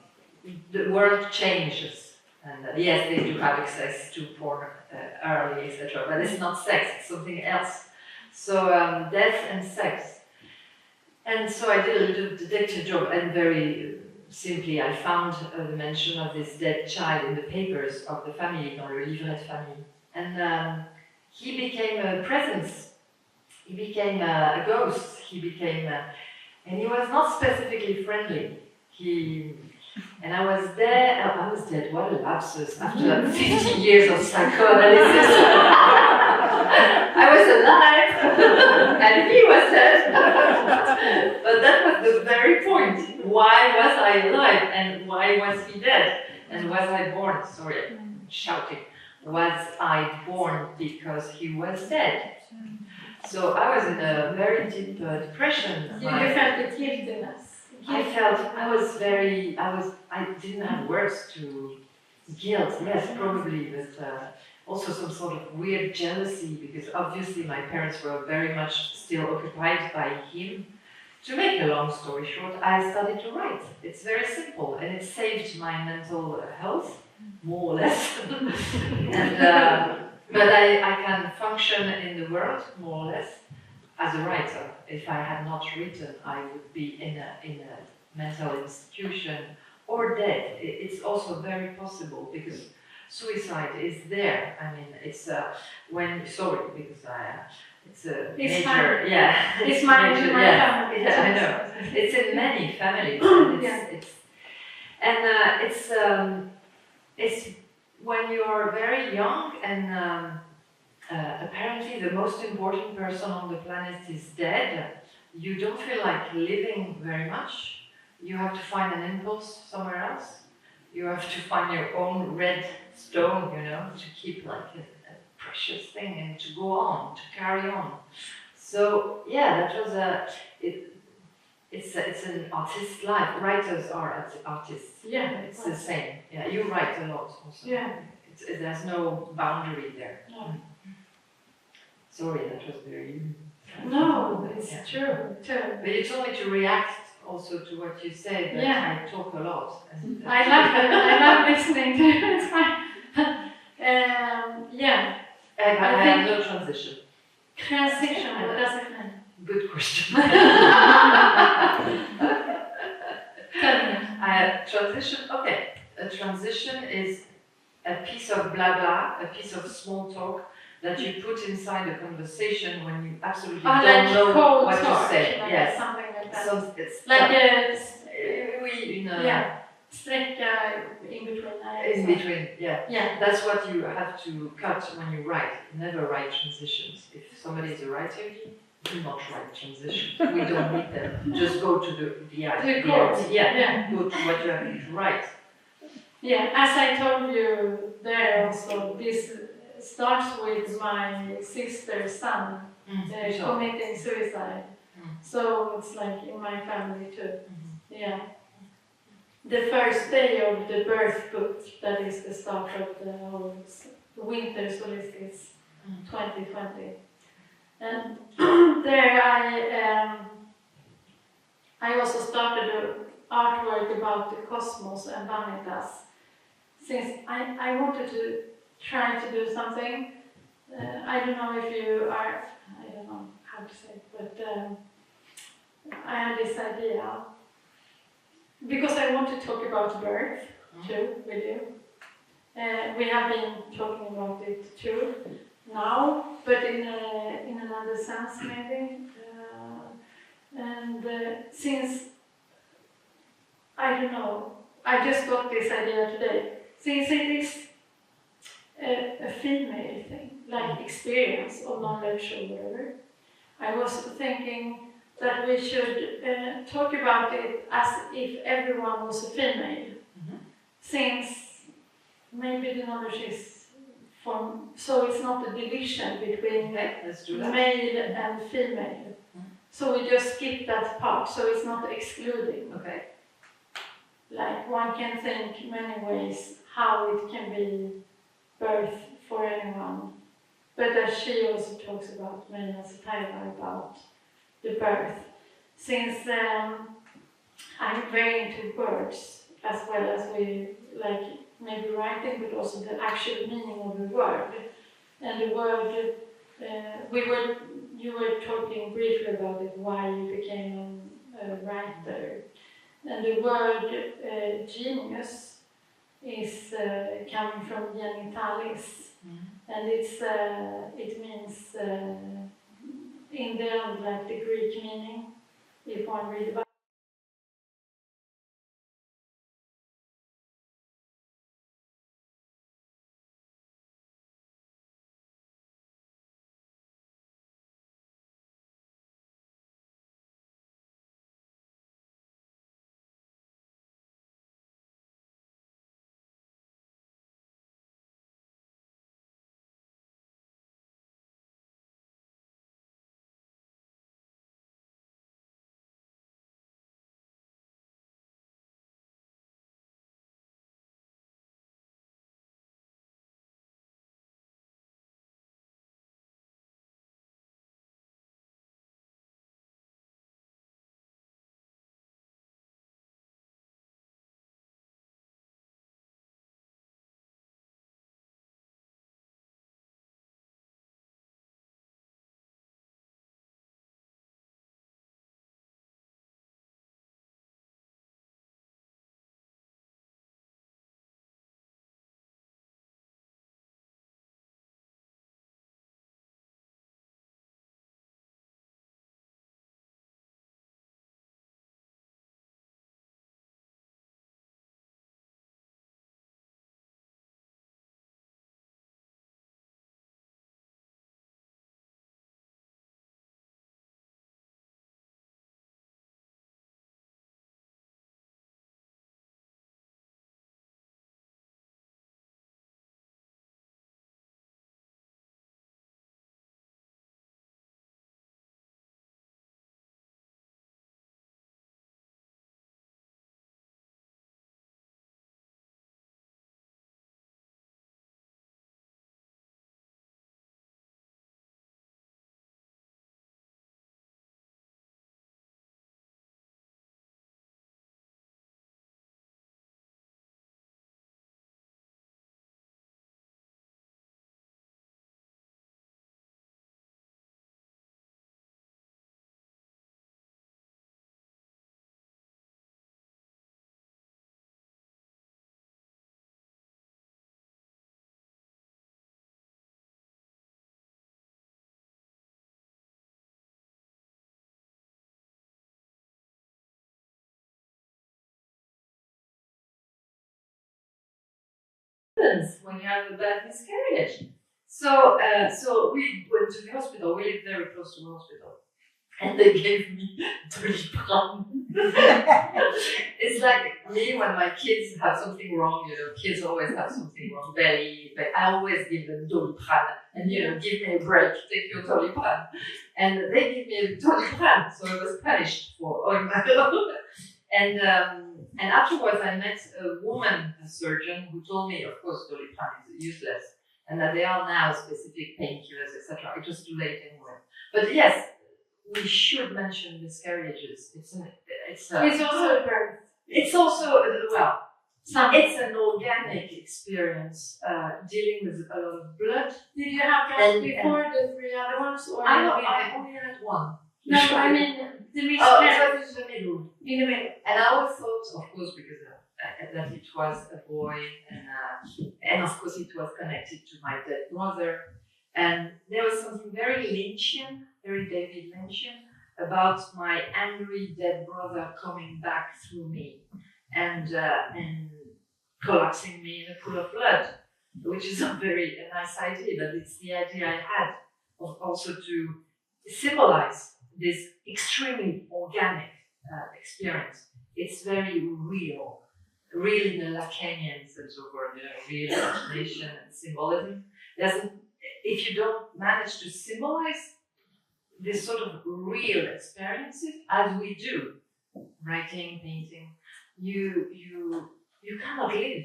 the world changes, and yes, they do have access to porn early, etc., but it's not sex, it's something else. So death and sex. And so I did a little detective job, and very simply, I found the mention of this dead child in the papers of the family, dans le livret de famille. And he became a presence. He became a ghost. He became, and he was not specifically friendly. And I was there. I was dead. What a lapsus after 50 years of psychoanalysis. I was alive, and he was dead. But that was the very point. Why was I alive, and why was he dead? And was I born? Sorry, I'm shouting. Was I born because he was dead? So I was in a very deep depression. You felt the guiltiness. I didn't have words to guilt, yes, probably, but also some sort of weird jealousy, because obviously my parents were very much still occupied by him. To make a long story short, I started to write. It's very simple, and it saved my mental health. more or less. And, but I can function in the world, more or less, as a writer. If I had not written, I would be in a mental institution or dead. It's also very possible because suicide is there. I mean, it's because it's a It's major, fine. yeah. It's my major, family. yeah, I know. It's in many families. It's when you are very young and apparently the most important person on the planet is dead. You don't feel like living very much. You have to find an impulse somewhere else. You have to find your own red stone, you know, to keep like a precious thing and to go on, to carry on. So yeah, that was it's an artist's life. Writers are artists. Yeah, it's the same. Yeah, you write a lot also. Yeah. There's no boundary there. No. Sorry, that was very... No, it's true. But you told me to react also to what you said, that I talk a lot. I love it. I love listening to it. It's fine. Yeah. I have no transition. Transition, what does it mean? Good question. Tell me. Transition, okay. A transition is a piece of blah blah, a piece of small talk that you put inside a conversation when you absolutely don't like know what talk, to say. like Yes. something like that. So it's like yeah. Sträcka in between. In between, yeah. Yeah. That's what you have to cut when you write. Never write transitions. If somebody is a writer, do not write transitions. We don't need them. Just go to the chords. Yeah. Go to what you have to write. Yeah, as I told you there also, this starts with my sister's son committing suicide. So it's like in my family too. Yeah. The first day of the birth book, that is the start of the whole winter solstice 2020. And there I also started an artwork about the cosmos and Vanitas. Since I wanted to try to do something, I don't know if you are, I don't know how to say it, but I had this idea. Because I want to talk about birth too with you. We have been talking about it too now, but in another sense maybe. Since, I don't know, I just got this idea today. Since it is a female thing, like experience or knowledge or whatever, I was thinking that we should talk about it as if everyone was a female. Since maybe the knowledge is so it's not a division between male and female. So we just skip that part, so it's not excluding. Okay. Like one can think many ways how it can be birth for anyone. But as she also talks about, me as Tyler, about the birth. Since I'm very into words, as well as we like maybe writing, but also the actual meaning of the word. And the word, you were talking briefly about it, why you became a writer. And the word genius is coming from genitalis, and it means in the end like the Greek meaning, if one read about happens when you have a bad miscarriage. So we went to the hospital. We lived very close to the hospital, and they gave me Doliprane. It's like me when my kids have something wrong. You know, kids always have something wrong, belly. But I always give them Doliprane, and give me a break. Take your Doliprane, and they give me a Doliprane. So I was punished for oil. And afterwards, I met a woman, a surgeon, who told me, of course, Doliprane is useless, and that there are now specific painkillers, etc. It was too late anyway. But yes, we should mention miscarriages. It's also a birth. It's also it's an organic experience dealing with a lot of blood. Did you have that before the 3 other ones, or I only had one. No, I mean the miscarriage. Oh, it was in the middle. In the middle. And I always thought, of course, because that it was a boy, and of course it was connected to my dead brother. And there was something very Lynchian, very David Lynchian, about my angry dead brother coming back through me and collapsing me in a pool of blood, which is a very nice idea, but it's the idea I had of also to symbolize this extremely organic experience. It's very real in the Lacanian sense of word, real imagination and symbolism. If you don't manage to symbolize this sort of real experiences, as we do, writing, painting, you cannot live.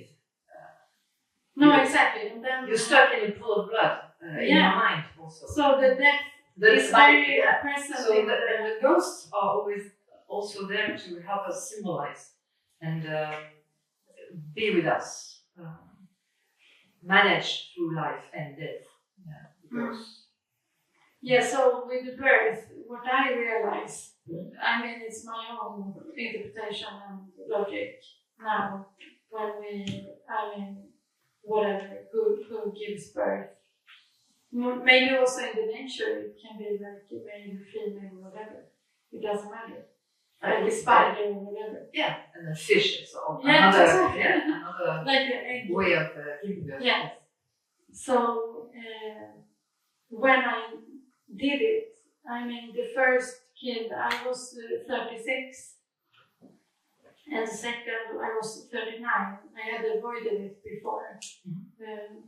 No, exactly. And then you're stuck in a pool of blood in your mind also. So the death is very present. So the ghosts are always also there to help us symbolize and be with us, manage through life and death. Yeah, so with the birth, what I realize, I mean, it's my own interpretation and logic now, whatever, who gives birth. Maybe also in the nature, it can be like a male, female, whatever. It doesn't matter. Like a spider or whatever. Yeah, and the fish is another like way of giving birth. Yeah. So when I did it, I mean, the first kid, I was 36, and the second, I was 39. I had avoided it before,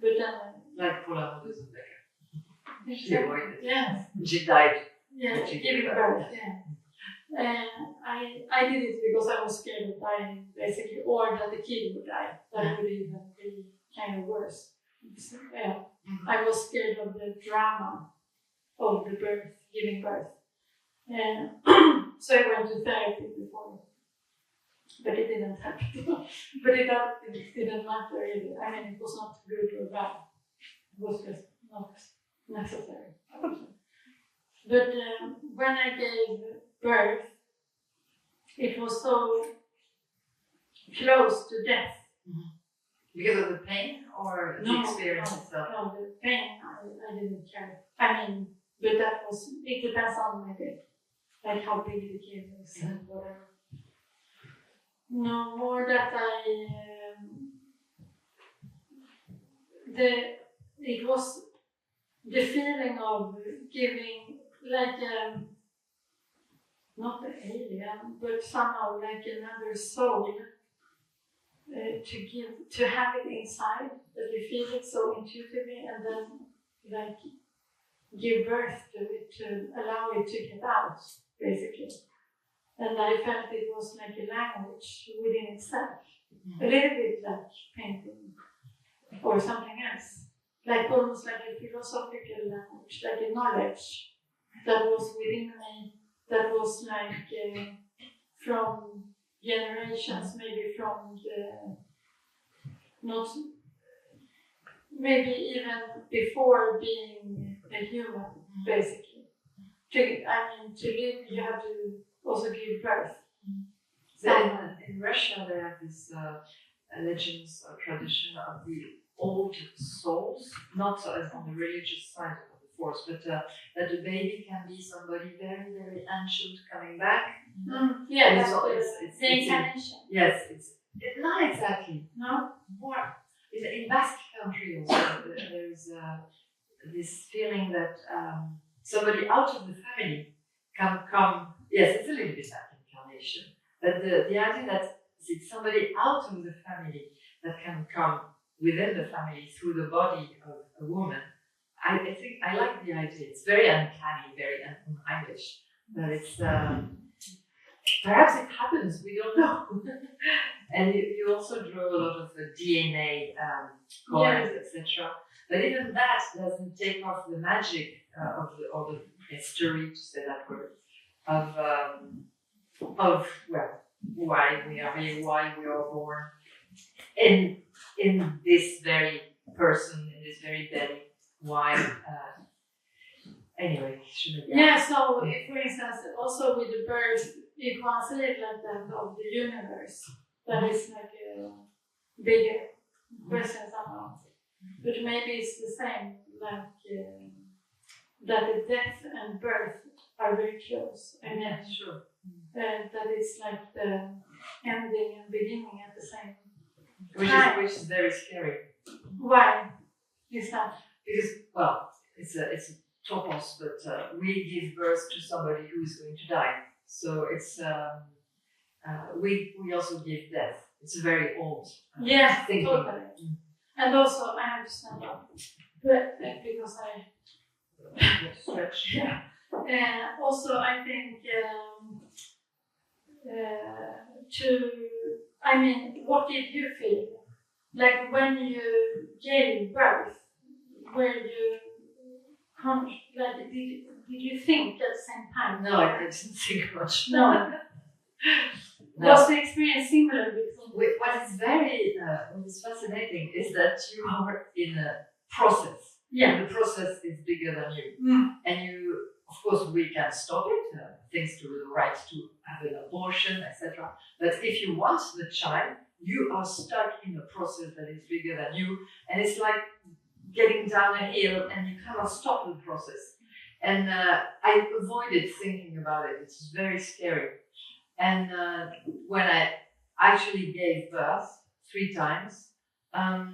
but then like Paula Rodriguez. She avoided it. Yes. She died. Yeah, giving birth. Yeah. I did it because I was scared of dying, basically, or that the kid would die. That would even be kind of worse. So, yeah. I was scared of the drama of the birth, giving birth. So I went to therapy before, but it didn't happen. But it didn't matter really. I mean, it was not good or bad. It was just not necessary. But when I gave birth, it was so close to death. Mm-hmm. Because of the pain or the experience itself? No, the pain, I didn't care. I mean, but it depends on maybe, like how big the kid is and whatever. No, more that it was the feeling of giving, like, not the alien, but somehow like another soul, to have it inside, that you feel it so intuitively, and then like give birth to it, to allow it to get out, basically. And I felt it was like a language within itself, a little bit like painting or something else, like almost like a philosophical language, like a knowledge that was within me, that was like from generations, maybe from maybe even before being a human, basically. To live, you have to also give birth. So in Russia, they have this legends or tradition of the old souls, not as on the religious side of the force, but that the baby can be somebody very, very ancient coming back. Yeah, that's the incarnation. Yes, it's not exactly. No? More. In Basque country also, there's this feeling that somebody out of the family can come. Yes, it's a little bit like incarnation, but the idea that it's somebody out of the family that can come within the family through the body of a woman. I think I like the idea. It's very uncanny, very unheimlich, but it's perhaps it happens. We don't know. And you also draw a lot of DNA coins, etc. But even that doesn't take off the magic of the history, to say that word, of why we are here, why we are born in this very person, in this very belly. Why? Anyway, So for instance, also with the birth, you can say it like that of the universe. That is like a bigger presence amount. But maybe it's the same, like that the death and birth are very close. I mean, sure. That it's like the ending and beginning at the same time. Which is very scary. Why is that? Because, well, it's a topos, but we give birth to somebody who is going to die. So it's we also give death. It's very old. Thinking. Totally. And also, I understand that because I stretch. Yeah. Also, I think what did you feel like when you gave birth? Were you like did you think at the same time? No, I didn't think much. No. Was the experience similar with what is very what is fascinating is that you are in a process. Yeah. The process is bigger than you. And you, of course, we can stop it, thanks to the right to have an abortion, etc. But if you want the child, you are stuck in a process that is bigger than you, and it's like getting down a hill and you cannot stop the process. And I avoided thinking about it. It's very scary. And when I actually gave birth 3 times, I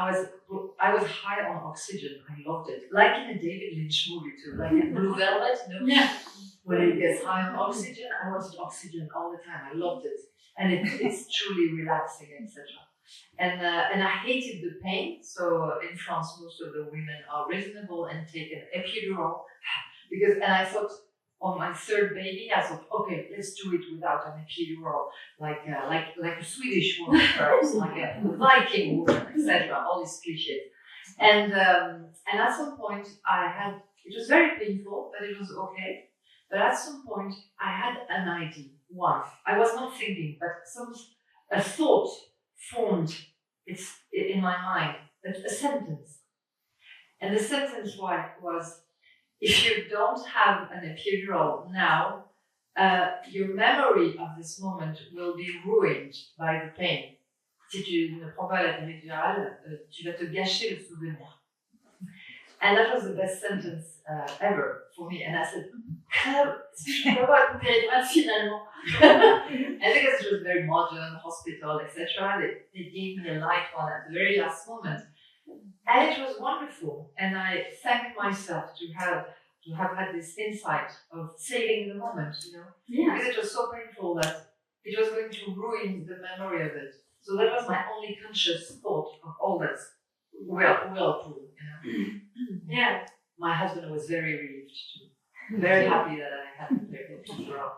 was high on oxygen. I loved it, like in a David Lynch movie too, like in Blue Velvet. You know? Yeah. When he gets high on oxygen, I wanted oxygen all the time. I loved it, and it's truly relaxing, etc. And I hated the pain. So in France, most of the women are reasonable and take an epidural and I thought on my 3rd baby, I thought, okay, let's do it without an epidural, like a Swedish woman, perhaps, like a Viking woman, etc. All these cliches. And at some point, it was very painful, but it was okay. But at some point, I had an idea. I was not thinking, but a thought formed in my mind, a sentence. And the sentence was, if you don't have an epidural now, your memory of this moment will be ruined by the pain. Si tu ne prends pas la péridurale, tu vas te gâcher le souvenir. And that was the best sentence ever for me. And I said, je peux pas une péridurale finalement. And because it was very modern, hospital, etc., they gave me a light one at the very last moment. And it was wonderful. And I thank myself to have had this insight of saving the moment, you know? Yeah. Because it was so painful that it was going to ruin the memory of it. So that was my only conscious thought of all that whirlpool, you know? Yeah. My husband was very relieved too. Very happy that I had the epidural.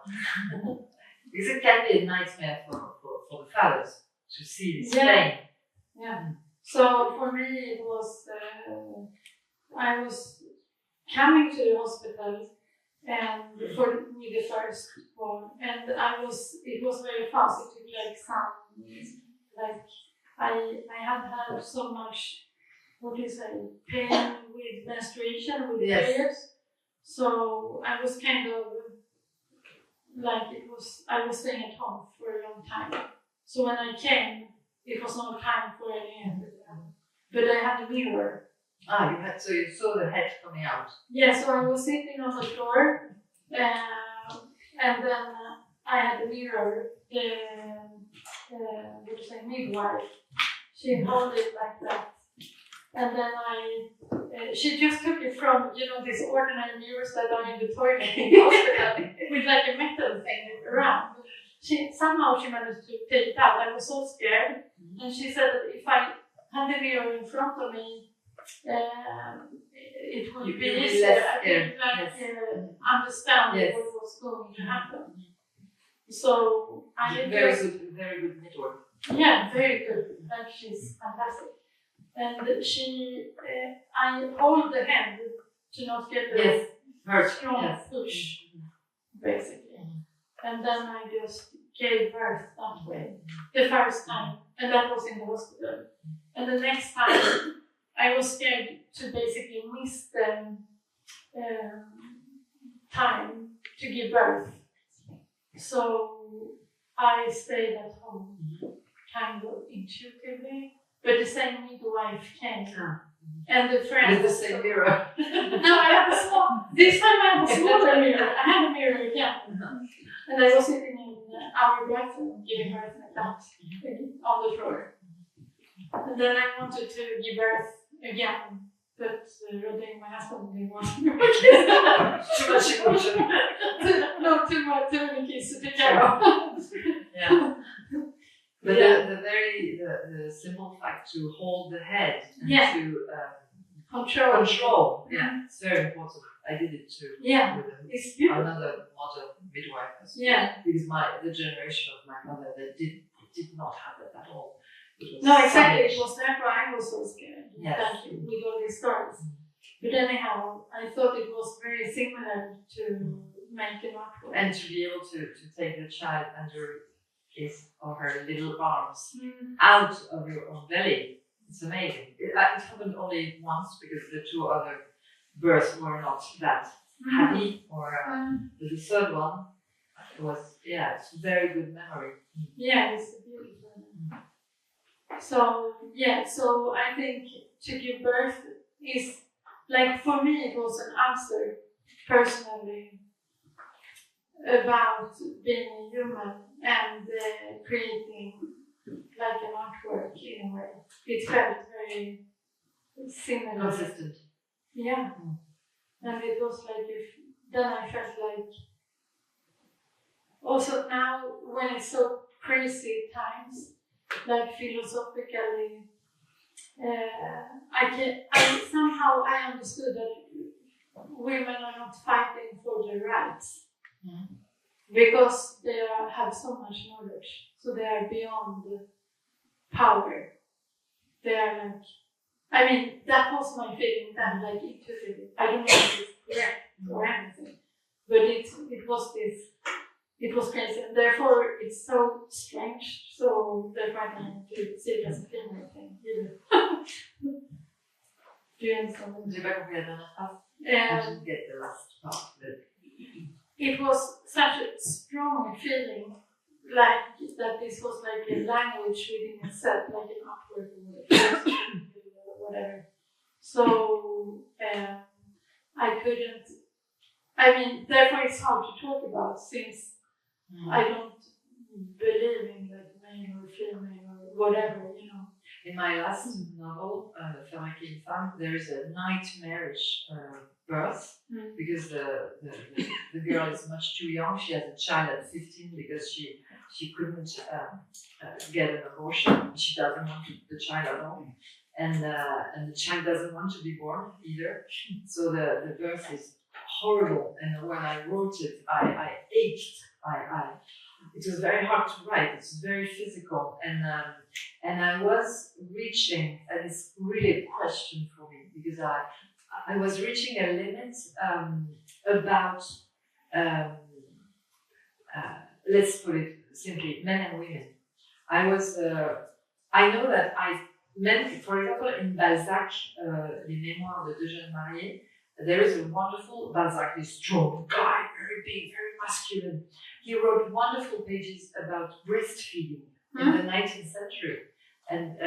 Because it can be a nightmare for the fathers to see this pain. Yeah. So for me, it was, I was coming to the hospital and with the first one, and it was very fast. It took I had so much, pain with menstruation, with periods. So I was kind of I was staying at home for a long time. So when I came, it was no time for any, but I had a mirror. So you saw the head coming out. Yeah, so I was sitting on the floor, and then I had a mirror. Midwife, She held it like that. And then she just took it from, these ordinary mirrors that are in the toilet in the hospital with like a metal thing around. Somehow she managed to take it out. I was so scared. And she said that if I had the mirror in front of me, it would be easier. I could understand what was going to happen. So very good network. Yeah, very good. Like she's fantastic. And I hold the hand to not get the strong push, basically. And then I just gave birth that way, the first time, and that was in the hospital. And the next time, I was scared to basically miss the time to give birth. So I stayed at home, kind of intuitively. But the same midwife came, and the friend with the same mirror. No, I had this time I had a smaller mirror. I had a mirror again, and I was sitting in our bathroom giving birth like that on the floor. And then I wanted to give birth again, but Rodin, my husband, didn't want to. Too much emotion. Too many kids to take care of. Yeah. But the simple fact to hold the head and to control, it's very important. I did it too. Yeah, with another model midwife as well. Yeah, because the generation of my mother that did not have that at all. No, exactly. It was therefore I was so scared. Yes. With all these stories. But anyhow, I thought it was very similar to make an artwork. And to be able to take the child under his or her little arms out of your own belly. It's amazing. It happened only once because the two other births were not that happy. The third one was, it's a very good memory. Yeah, it's a beautiful memory. So I think to give birth is, like, for me it was an answer personally about being a human and creating like an artwork in a way. It felt very similar. Consistent. Yeah. And it was like, then I felt like, also now when it's so crazy times, like philosophically, I understood that women are not fighting for their rights because they have so much knowledge, so they are beyond power. They are like, that was my feeling then, like intuitively. I don't know if it's correct or anything, but it was crazy, and therefore it's so strange. So therefore I don't to see it as a female thing either. Do you understand? J'ai pas compris la dernière phrase. I didn't get the last part. But it was such a strong feeling, like that this was like a language within itself, like an artwork or whatever. So I couldn't. Therefore it's hard to talk about since I don't believe in like male or female or whatever, In my last novel, Février une femme, there is a nightmarish birth because the girl is much too young. She has a child at 15 because she couldn't get an abortion. She doesn't want the child at all, and the child doesn't want to be born either. So the birth is horrible. And when I wrote it, I ached. It was very hard to write. It's very physical, and I was reaching, and it's really a question for me because I was reaching a limit about let's put it simply, men and women. I know that men, for example, in Balzac, Les Mémoires de deux jeunes mariés, there is a wonderful Balzac, this strong guy, very big, very masculine. He wrote wonderful pages about breastfeeding in the 19th century. And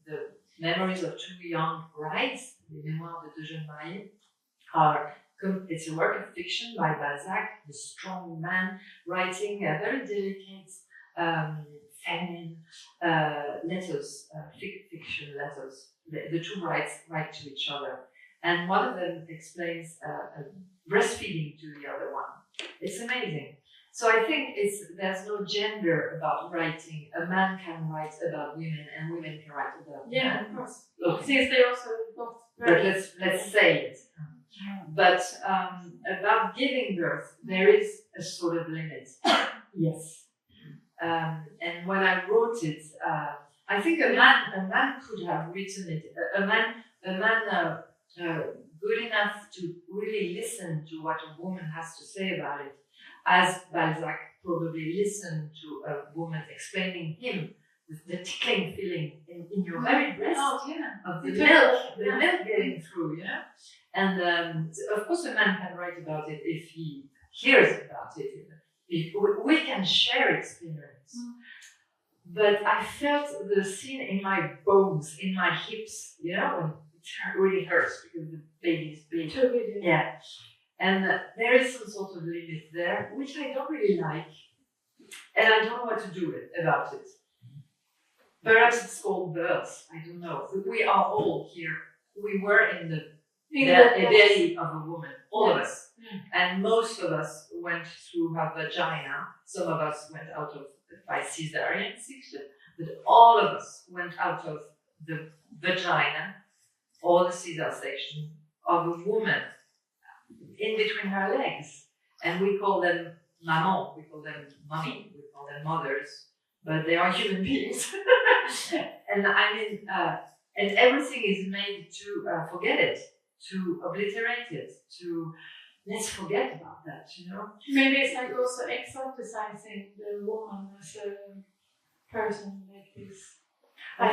the memories of two young brides, Les Mémoires de deux jeunes mariés, it's a work of fiction by Balzac, the strong man, writing a very delicate feminine letters, fiction letters. The two write to each other. And one of them explains breastfeeding to the other one. It's amazing. So I think there's no gender about writing. A man can write about women, and women can write about men. Of course. Okay. Since they also got But let's say it. But about giving birth, there is a sort of limit. Yes. And when I wrote it, I think a man could have written it. A man good enough to really listen to what a woman has to say about it, as Balzac probably listened to a woman explaining him the tickling feeling in your very breast of the milk getting through, you know. And of course, a man can write about it if he hears about it. If we can share experience. But I felt the scene in my bones, in my hips, you know, when it really hurts because the baby is big. Yeah. And there is some sort of limit there, which I don't really like. And I don't know what to do about it. Perhaps it's called birth, I don't know. We are all here. We were in the belly of a woman, all of us. And most of us went through her vagina. Some of us went out of by cesarean section, but all of us went out of the vagina or the Caesar section of a woman in between her legs. And we call them maman, we call them mommy, we call them mothers, but they are human beings. And I mean, and everything is made to forget it, to obliterate it, to let's forget about that, you know? Maybe it's like also exoticizing the woman as a person like this. I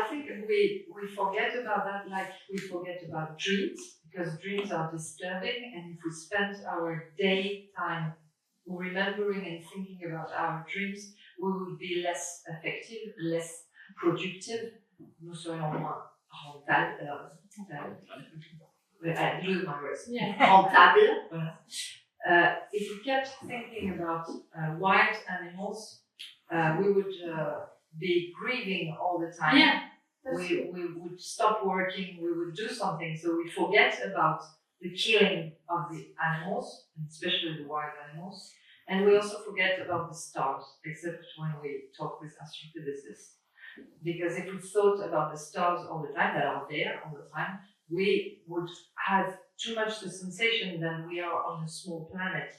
think we forget about that like we forget about dreams, because dreams are disturbing, and if we spend our daytime remembering and thinking about our dreams, we will be less effective, less productive. Nous serions moins rentables. I lose my words. Rentable. If we kept thinking about wild animals, we would be grieving all the time. Yeah, we would stop working, we would do something, so we forget about the killing of the animals, and especially the wild animals. And we also forget about the stars, except when we talk with astrophysicists. Because if we thought about the stars all the time, that are there all the time, we would have too much the sensation that we are on a small planet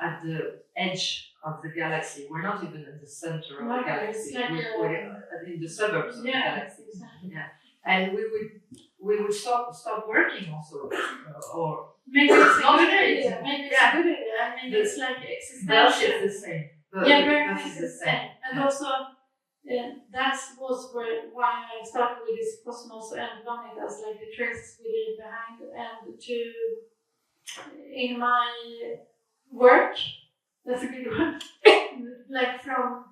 at the edge of the galaxy. We're not even in the center of the galaxy. We're in the suburbs of the galaxy. Exactly. Yeah. And we would stop working also, or maybe it's a good idea. Maybe it's a good idea. I mean, it's like existential. Birth is the same. Birth is the same. And also, that was why I started with this Cosmos and Vanitas, like the traces we leave behind, and in my work, that's a good one, like from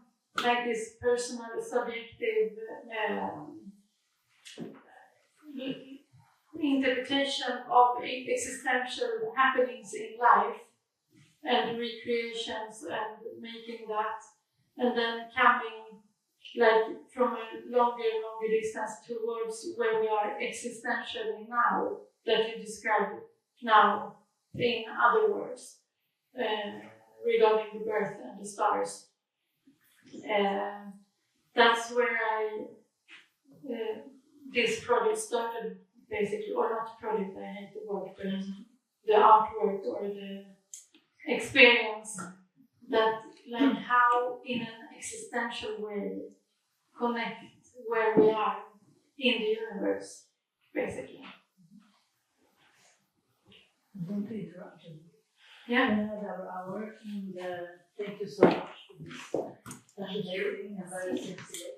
like this personal, subjective interpretation of existential happenings in life and recreations and making that, and then coming like from a longer distance towards where we are existentially now, that you described now in other words, regarding the birth and the stars. That's where this project started, basically, or not project, I hate the word, but the artwork or the experience that, like, how in an existential way connect where we are in the universe, basically. Don't interrupt you. Yeah. Another hour, and thank you so much for this fascinating and very sensitive